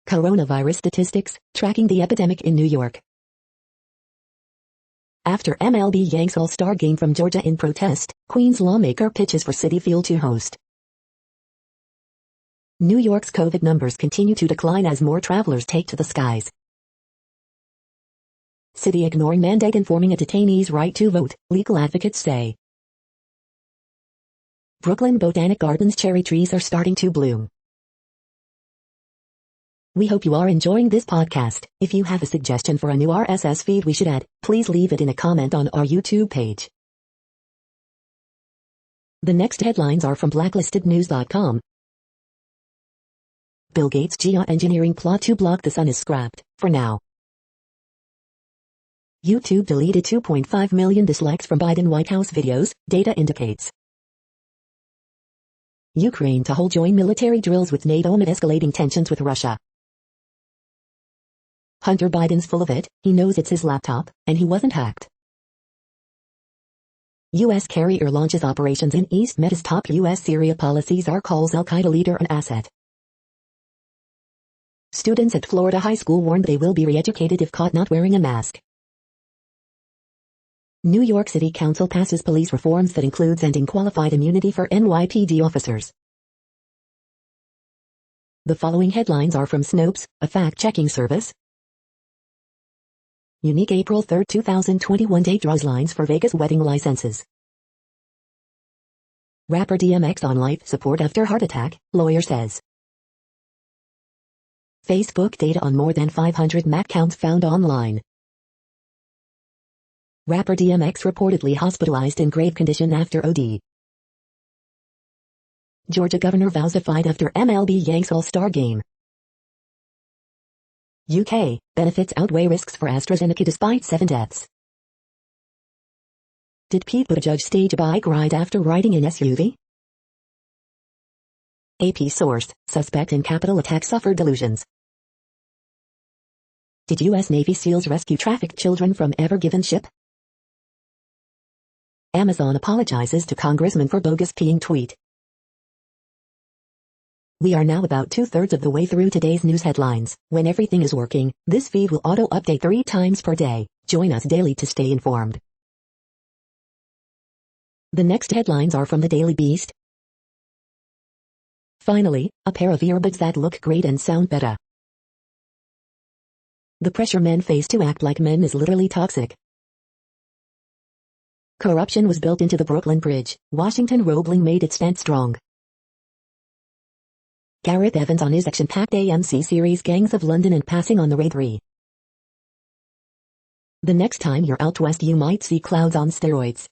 Coronavirus statistics, tracking the epidemic in New York. After MLB yanks All-Star game from Georgia in protest, Queens lawmaker pitches for Citi Field to host. New York's COVID numbers continue to decline as more travelers take to the skies. City ignoring mandate informing a detainee's right to vote, legal advocates say. Brooklyn Botanic Gardens cherry trees are starting to bloom. We hope you are enjoying this podcast. If you have a suggestion for a new RSS feed we should add, please leave it in a comment on our YouTube page. The next headlines are from blacklistednews.com. Bill Gates' geoengineering plot to block the sun is scrapped, for now. YouTube deleted 2.5 million dislikes from Biden White House videos, data indicates. Ukraine to hold joint military drills with NATO amid escalating tensions with Russia. Hunter Biden's full of it, he knows it's his laptop, and he wasn't hacked. U.S. carrier launches operations in East Med as top U.S. Syria policies are calls Al-Qaeda leader an asset. Students at Florida high school warned they will be re-educated if caught not wearing a mask. New York City Council passes police reforms that includes ending qualified immunity for NYPD officers. The following headlines are from Snopes, a fact-checking service. Unique April 3, 2021 date draws lines for Vegas wedding licenses. Rapper DMX on life support after heart attack, lawyer says. Facebook data on more than 500 Mac accounts found online. Rapper DMX reportedly hospitalized in grave condition after OD. Georgia governor vows to fight after MLB yanks All-Star game. UK, benefits outweigh risks for AstraZeneca despite 7 deaths. Did Pete Buttigieg stage a bike ride after riding in SUV? AP source, suspect in Capitol attack suffered delusions. Did U.S. Navy SEALs rescue trafficked children from Ever Given ship? Amazon apologizes to congressman for bogus peeing tweet. We are now about 2/3 of the way through today's news headlines. When everything is working, this feed will auto-update 3 times per day. Join us daily to stay informed. The next headlines are from the Daily Beast. Finally, a pair of earbuds that look great and sound better. The pressure men face to act like men is literally toxic. Corruption was built into the Brooklyn Bridge. Washington Roebling made it stand strong. Gareth Evans on his action-packed AMC series Gangs of London and passing on the Raid 3. The next time you're out west you might see clouds on steroids.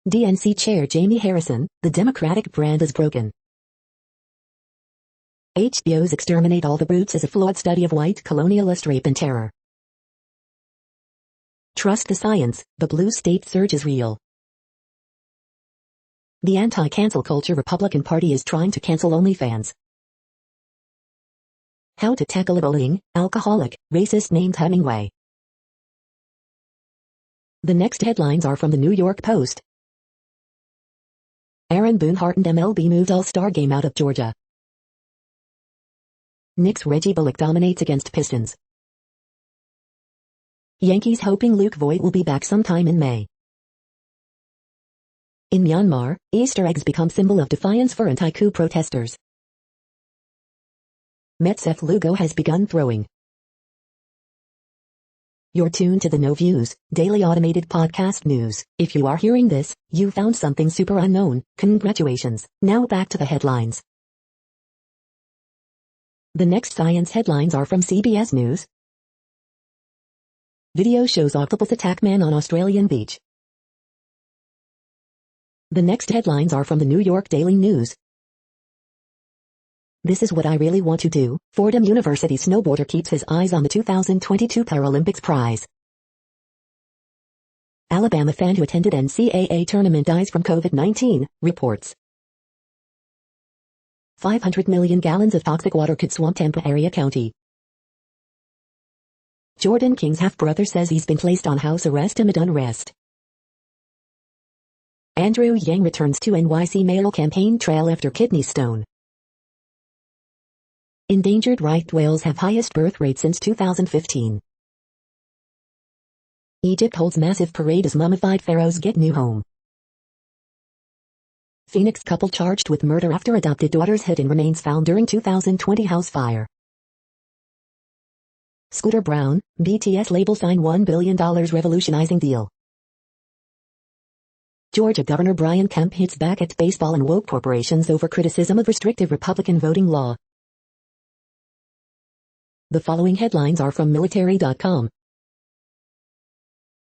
DNC Chair Jamie Harrison, the Democratic brand is broken. HBO's Exterminate All the Brutes is a flawed study of white colonialist rape and terror. Trust the science, the blue state surge is real. The anti-cancel culture Republican Party is trying to cancel OnlyFans. How to tackle a bullying, alcoholic, racist named Hemingway. The next headlines are from the New York Post. Aaron Boone heartened MLB moved All-Star game out of Georgia. Knicks Reggie Bullock dominates against Pistons. Yankees hoping Luke Voigt will be back sometime in May. In Myanmar, Easter eggs become symbol of defiance for anti-coup protesters. Mets F. Lugo has begun throwing. You're tuned to the No Views, daily automated podcast news. If you are hearing this, you found something super unknown. Congratulations. Now back to the headlines. The next science headlines are from CBS News. Video shows octopus attack man on Australian beach. The next headlines are from the New York Daily News. This is what I really want to do. Fordham University snowboarder keeps his eyes on the 2022 Paralympics prize. Alabama fan who attended NCAA tournament dies from COVID-19, reports. 500 million gallons of toxic water could swamp Tampa area county. Jordan King's half-brother says he's been placed on house arrest amid unrest. Andrew Yang returns to NYC mayoral campaign trail after kidney stone. Endangered right whales have highest birth rate since 2015. Egypt holds massive parade as mummified pharaohs get new home. Phoenix couple charged with murder after adopted daughter's hidden remains found during 2020 house fire. Scooter Braun, BTS label sign $1 billion revolutionizing deal. Georgia Governor Brian Kemp hits back at baseball and woke corporations over criticism of restrictive Republican voting law. The following headlines are from military.com.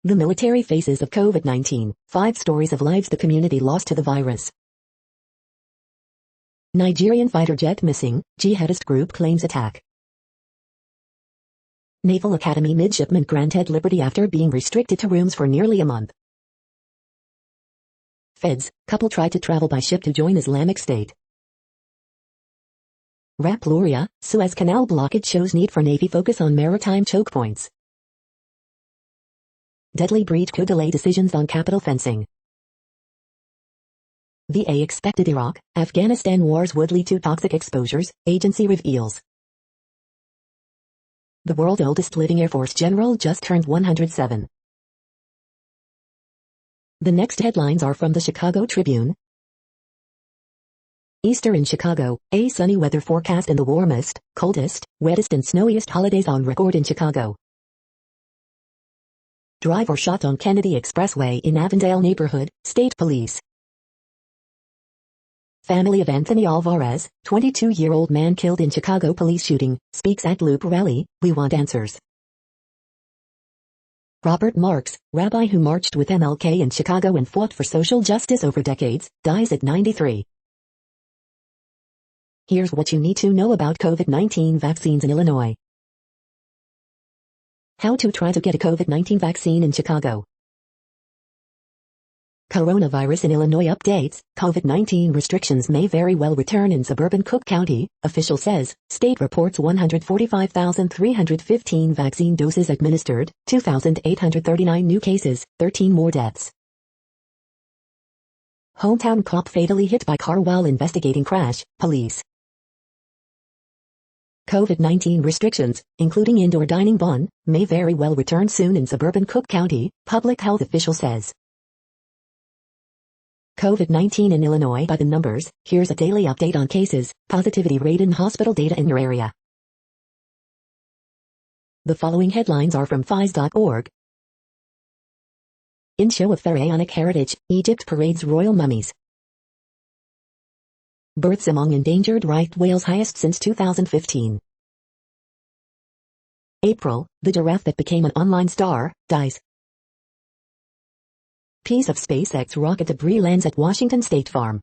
The military faces of COVID-19, 5 stories of lives the community lost to the virus. Nigerian fighter jet missing, jihadist group claims attack. Naval Academy midshipman granted liberty after being restricted to rooms for nearly a month. Feds, couple tried to travel by ship to join Islamic State. Raploria, Suez Canal blockage shows need for Navy focus on maritime choke points. Deadly breach could delay decisions on capital fencing. VA expected Iraq, Afghanistan wars would lead to toxic exposures, agency reveals. The world's oldest living Air Force general just turned 107. The next headlines are from the Chicago Tribune. Easter in Chicago, a sunny weather forecast and the warmest, coldest, wettest and snowiest holidays on record in Chicago. Driver shot on Kennedy Expressway in Avondale neighborhood, state police. Family of Anthony Alvarez, 22-year-old man killed in Chicago police shooting, speaks at Loop rally, we want answers. Robert Marks, rabbi who marched with MLK in Chicago and fought for social justice over decades, dies at 93. Here's what you need to know about COVID-19 vaccines in Illinois. How to try to get a COVID-19 vaccine in Chicago. Coronavirus in Illinois updates, COVID-19 restrictions may very well return in suburban Cook County, official says, state reports 145,315 vaccine doses administered, 2,839 new cases, 13 more deaths. Hometown cop fatally hit by car while investigating crash, police. COVID-19 restrictions, including indoor dining ban, may very well return soon in suburban Cook County, public health official says. COVID-19 in Illinois by the numbers. Here's a daily update on cases, positivity rate and hospital data in your area. The following headlines are from phys.org. In show of pharaonic heritage, Egypt parades royal mummies. Births among endangered right whales highest since 2015. April, the giraffe that became an online star, dies. Piece of SpaceX rocket debris lands at Washington State Farm.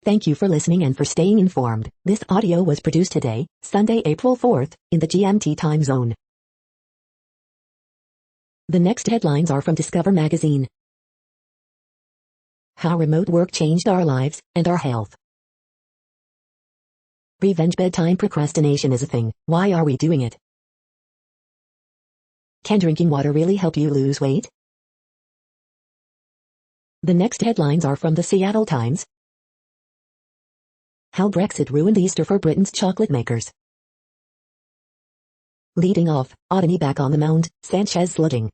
Thank you for listening and for staying informed. This audio was produced today, Sunday, April 4th, in the GMT time zone. The next headlines are from Discover magazine. How remote work changed our lives and our health. Revenge bedtime procrastination is a thing. Why are we doing it? Can drinking water really help you lose weight? The next headlines are from the Seattle Times. How Brexit ruined Easter for Britain's chocolate makers. Leading off, Otani back on the mound, Sanchez slugging.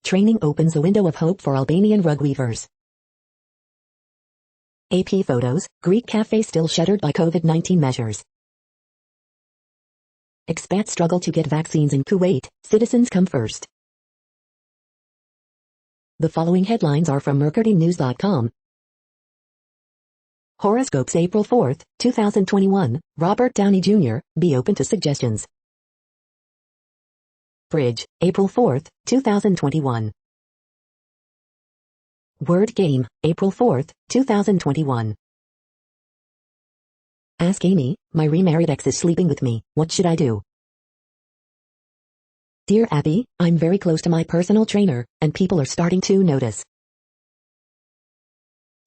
Training opens a window of hope for Albanian rug weavers. AP photos, Greek cafe still shuttered by COVID-19 measures. Expats struggle to get vaccines in Kuwait, citizens come first. The following headlines are from mercurynews.com. Horoscopes April 4th, 2021, Robert Downey Jr., be open to suggestions. Bridge, April 4th, 2021. Word Game, April 4th, 2021. Ask Amy, my remarried ex is sleeping with me, what should I do? Dear Abby, I'm very close to my personal trainer, and people are starting to notice.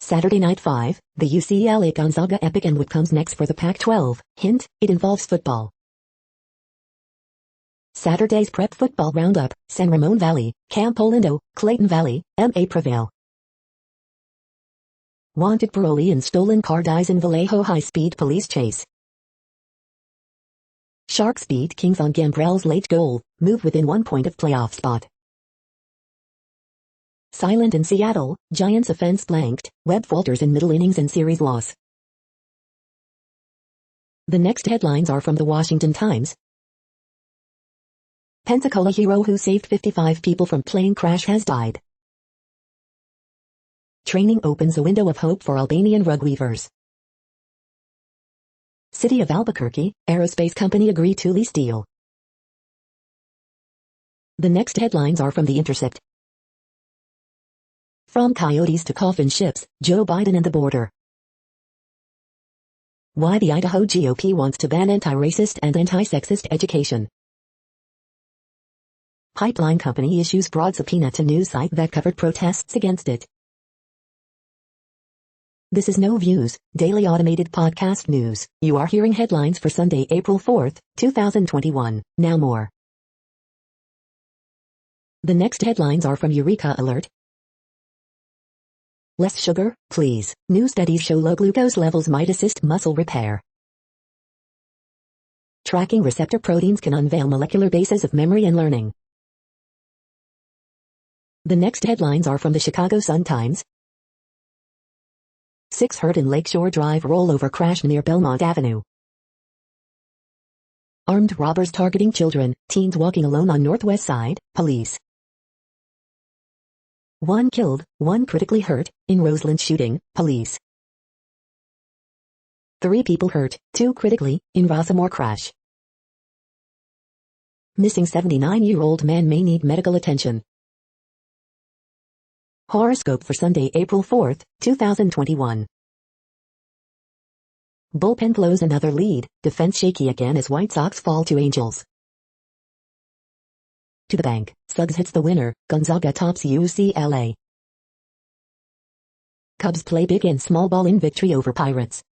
Saturday Night 5, the UCLA Gonzaga epic and what comes next for the Pac-12, hint, it involves football. Saturday's Prep Football Roundup, San Ramon Valley, Camp Olindo, Clayton Valley, MA prevail. Wanted parolee in stolen car dies in Vallejo high-speed police chase. Sharks beat Kings on Gambrell's late goal, move within 1 point of playoff spot. Silent in Seattle, Giants offense blanked, Webb falters in middle innings and series loss. The next headlines are from the Washington Times. Pensacola hero who saved 55 people from plane crash has died. Training opens a window of hope for Albanian rug weavers. City of Albuquerque, aerospace company agree to lease deal. The next headlines are from The Intercept. From coyotes to coffin ships, Joe Biden and the border. Why the Idaho GOP wants to ban anti-racist and anti-sexist education. Pipeline company issues broad subpoena to news site that covered protests against it. This is No Views, daily automated podcast news. You are hearing headlines for Sunday, April 4th, 2021. Now more. The next headlines are from Eureka Alert. Less sugar, please. New studies show low glucose levels might assist muscle repair. Tracking receptor proteins can unveil molecular bases of memory and learning. The next headlines are from the Chicago Sun-Times. 6 hurt in Lakeshore Drive rollover crash near Belmont Avenue. Armed robbers targeting children, teens walking alone on Northwest Side, police. 1 killed, 1 critically hurt, in Roseland shooting, police. 3 people hurt, 2 critically, in Rossmore crash. Missing 79-year-old man may need medical attention. Horoscope for Sunday, April 4th, 2021. Bullpen blows another lead, defense shaky again as White Sox fall to Angels. To the bank, Suggs hits the winner, Gonzaga tops UCLA. Cubs play big in small ball in victory over Pirates.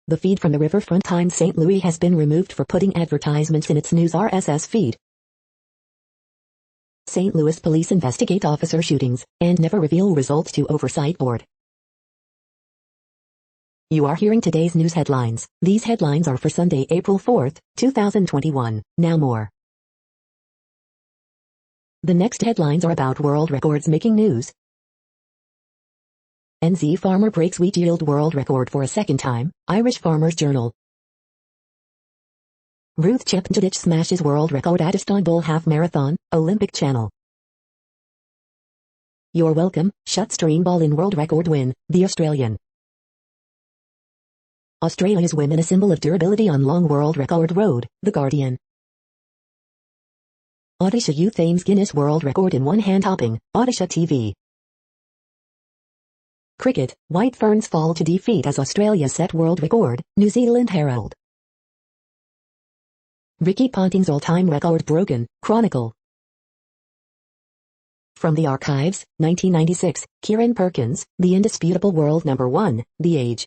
The feed from the Riverfront Times St. Louis has been removed for putting advertisements in its news RSS feed. St. Louis police investigate officer shootings and never reveal results to oversight board. You are hearing today's news headlines. These headlines are for Sunday, April 4th, 2021. Now more. The next headlines are about world records making news. NZ farmer breaks wheat yield world record for a second time, Irish Farmers Journal. Ruth Chepngetich smashes world record at Istanbul Half Marathon, Olympic Channel. You're welcome, shut stream ball in world record win, The Australian. Australia's women a symbol of durability on long world record road, The Guardian. Odisha youth aims Guinness World Record in one-hand hopping, Odisha TV. Cricket, White Ferns fall to defeat as Australia set world record, New Zealand Herald. Ricky Ponting's all-time record broken, Chronicle. From the archives, 1996, Kieran Perkins, the indisputable world number 1, The Age.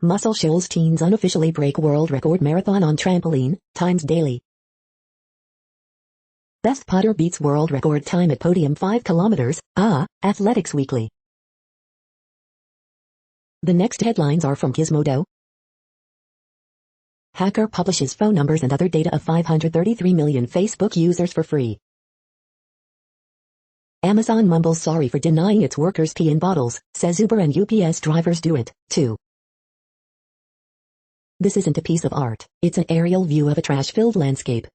Muscle Shoals teens unofficially break world record marathon on trampoline, Times Daily. Beth Potter beats world record time at podium 5 kilometers, Athletics Weekly. The next headlines are from Gizmodo. Hacker publishes phone numbers and other data of 533 million Facebook users for free. Amazon mumbles sorry for denying its workers pee in bottles, says Uber and UPS drivers do it, too. This isn't a piece of art, it's an aerial view of a trash-filled landscape.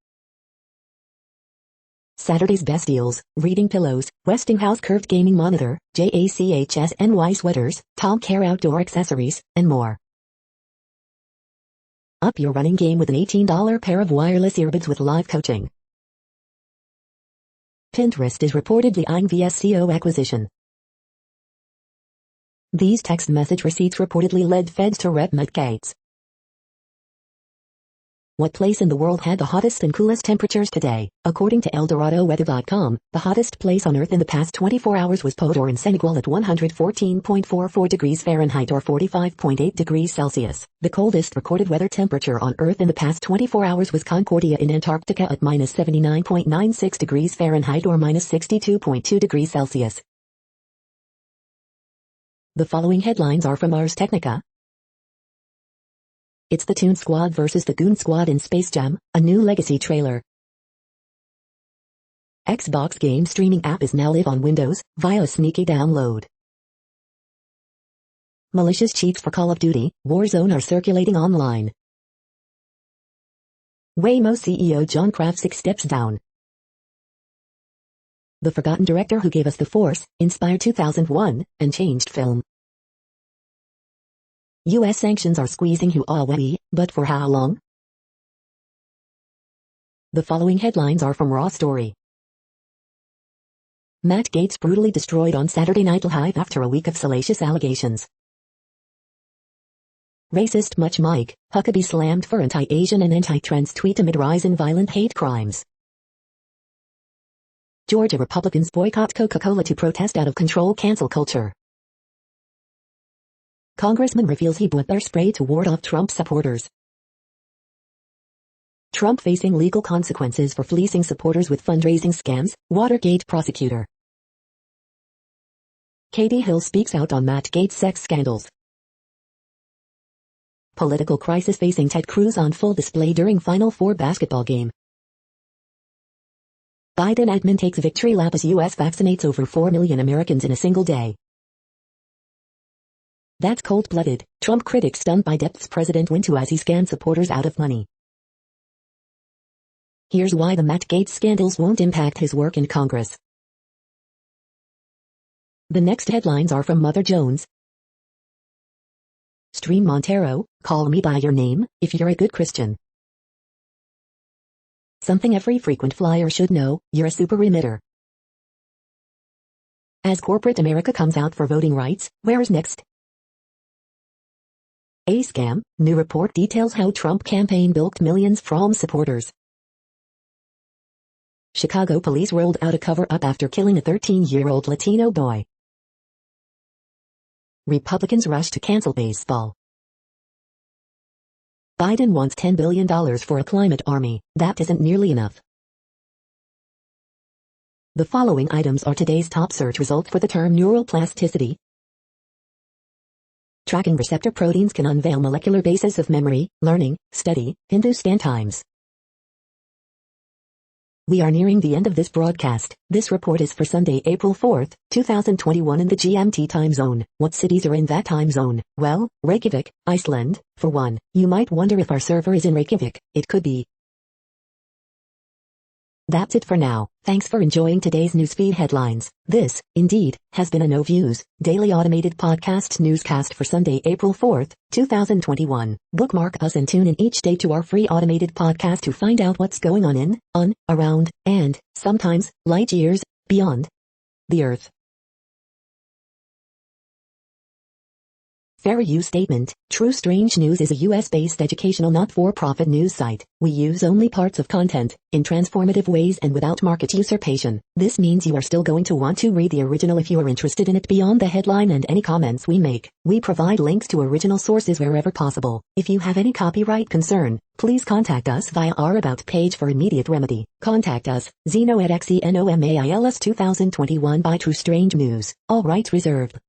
Saturday's best deals, reading pillows, Westinghouse curved gaming monitor, JACHSNY sweaters, Tom Care outdoor accessories, and more. Up your running game with an $18 pair of wireless earbuds with live coaching. Pinterest is reportedly eyeing VSCO acquisition. These text message receipts reportedly led feds to Rep. Matt Gaetz. What place in the world had the hottest and coolest temperatures today? According to ElDoradoWeather.com, the hottest place on Earth in the past 24 hours was Podor in Senegal at 114.44 degrees Fahrenheit or 45.8 degrees Celsius. The coldest recorded weather temperature on Earth in the past 24 hours was Concordia in Antarctica at minus 79.96 degrees Fahrenheit or minus 62.2 degrees Celsius. The following headlines are from Ars Technica. It's the Toon Squad versus the Goon Squad in Space Jam, a new legacy trailer. Xbox game streaming app is now live on Windows, via a sneaky download. Malicious cheats for Call of Duty, Warzone are circulating online. Waymo CEO John Krafcik steps down. The forgotten director who gave us The Force, inspired 2001, and changed film. U.S. sanctions are squeezing Huawei, but for how long? The following headlines are from Raw Story. Matt Gaetz brutally destroyed on Saturday Night Live after a week of salacious allegations. Racist Much Mike Huckabee slammed for anti-Asian and anti-trans tweet amid rise in violent hate crimes. Georgia Republicans boycott Coca-Cola to protest out of control cancel culture. Congressman reveals he bought bear spray to ward off Trump supporters. Trump facing legal consequences for fleecing supporters with fundraising scams, Watergate prosecutor. Katie Hill speaks out on Matt Gaetz sex scandals. Political crisis facing Ted Cruz on full display during Final Four basketball game. Biden admin takes victory lap as U.S. vaccinates over 4 million Americans in a single day. That's cold-blooded, Trump critics stunned by depths president went to as he scammed supporters out of money. Here's why the Matt Gaetz scandals won't impact his work in Congress. The next headlines are from Mother Jones. Stream Montero, call me by your name, if you're a good Christian. Something every frequent flyer should know, you're a super remitter. As corporate America comes out for voting rights, where's next? A scam, new report details how Trump campaign bilked millions from supporters. Chicago police rolled out a cover-up after killing a 13-year-old Latino boy. Republicans rush to cancel baseball. Biden wants $10 billion for a climate army, that isn't nearly enough. The following items are today's top search result for the term neural plasticity. Tracking receptor proteins can unveil molecular basis of memory, learning, study, Hindustan Times. We are nearing the end of this broadcast. This report is for Sunday, April 4th, 2021 in the GMT time zone. What cities are in that time zone? Well, Reykjavik, Iceland, for one. You might wonder if our server is in Reykjavik. It could be. That's it for now. Thanks for enjoying today's newsfeed headlines. This, indeed, has been a No Views, daily automated podcast newscast for Sunday, April 4th, 2021. Bookmark us and tune in each day to our free automated podcast to find out what's going on around, and, sometimes, light years, beyond the Earth. Fair use statement. True Strange News is a US-based educational not-for-profit news site. We use only parts of content, in transformative ways and without market usurpation. This means you are still going to want to read the original if you are interested in it beyond the headline and any comments we make. We provide links to original sources wherever possible. If you have any copyright concern, please contact us via our About page for immediate remedy. Contact us, Zeno@xenomails2021 by True Strange News. All rights reserved.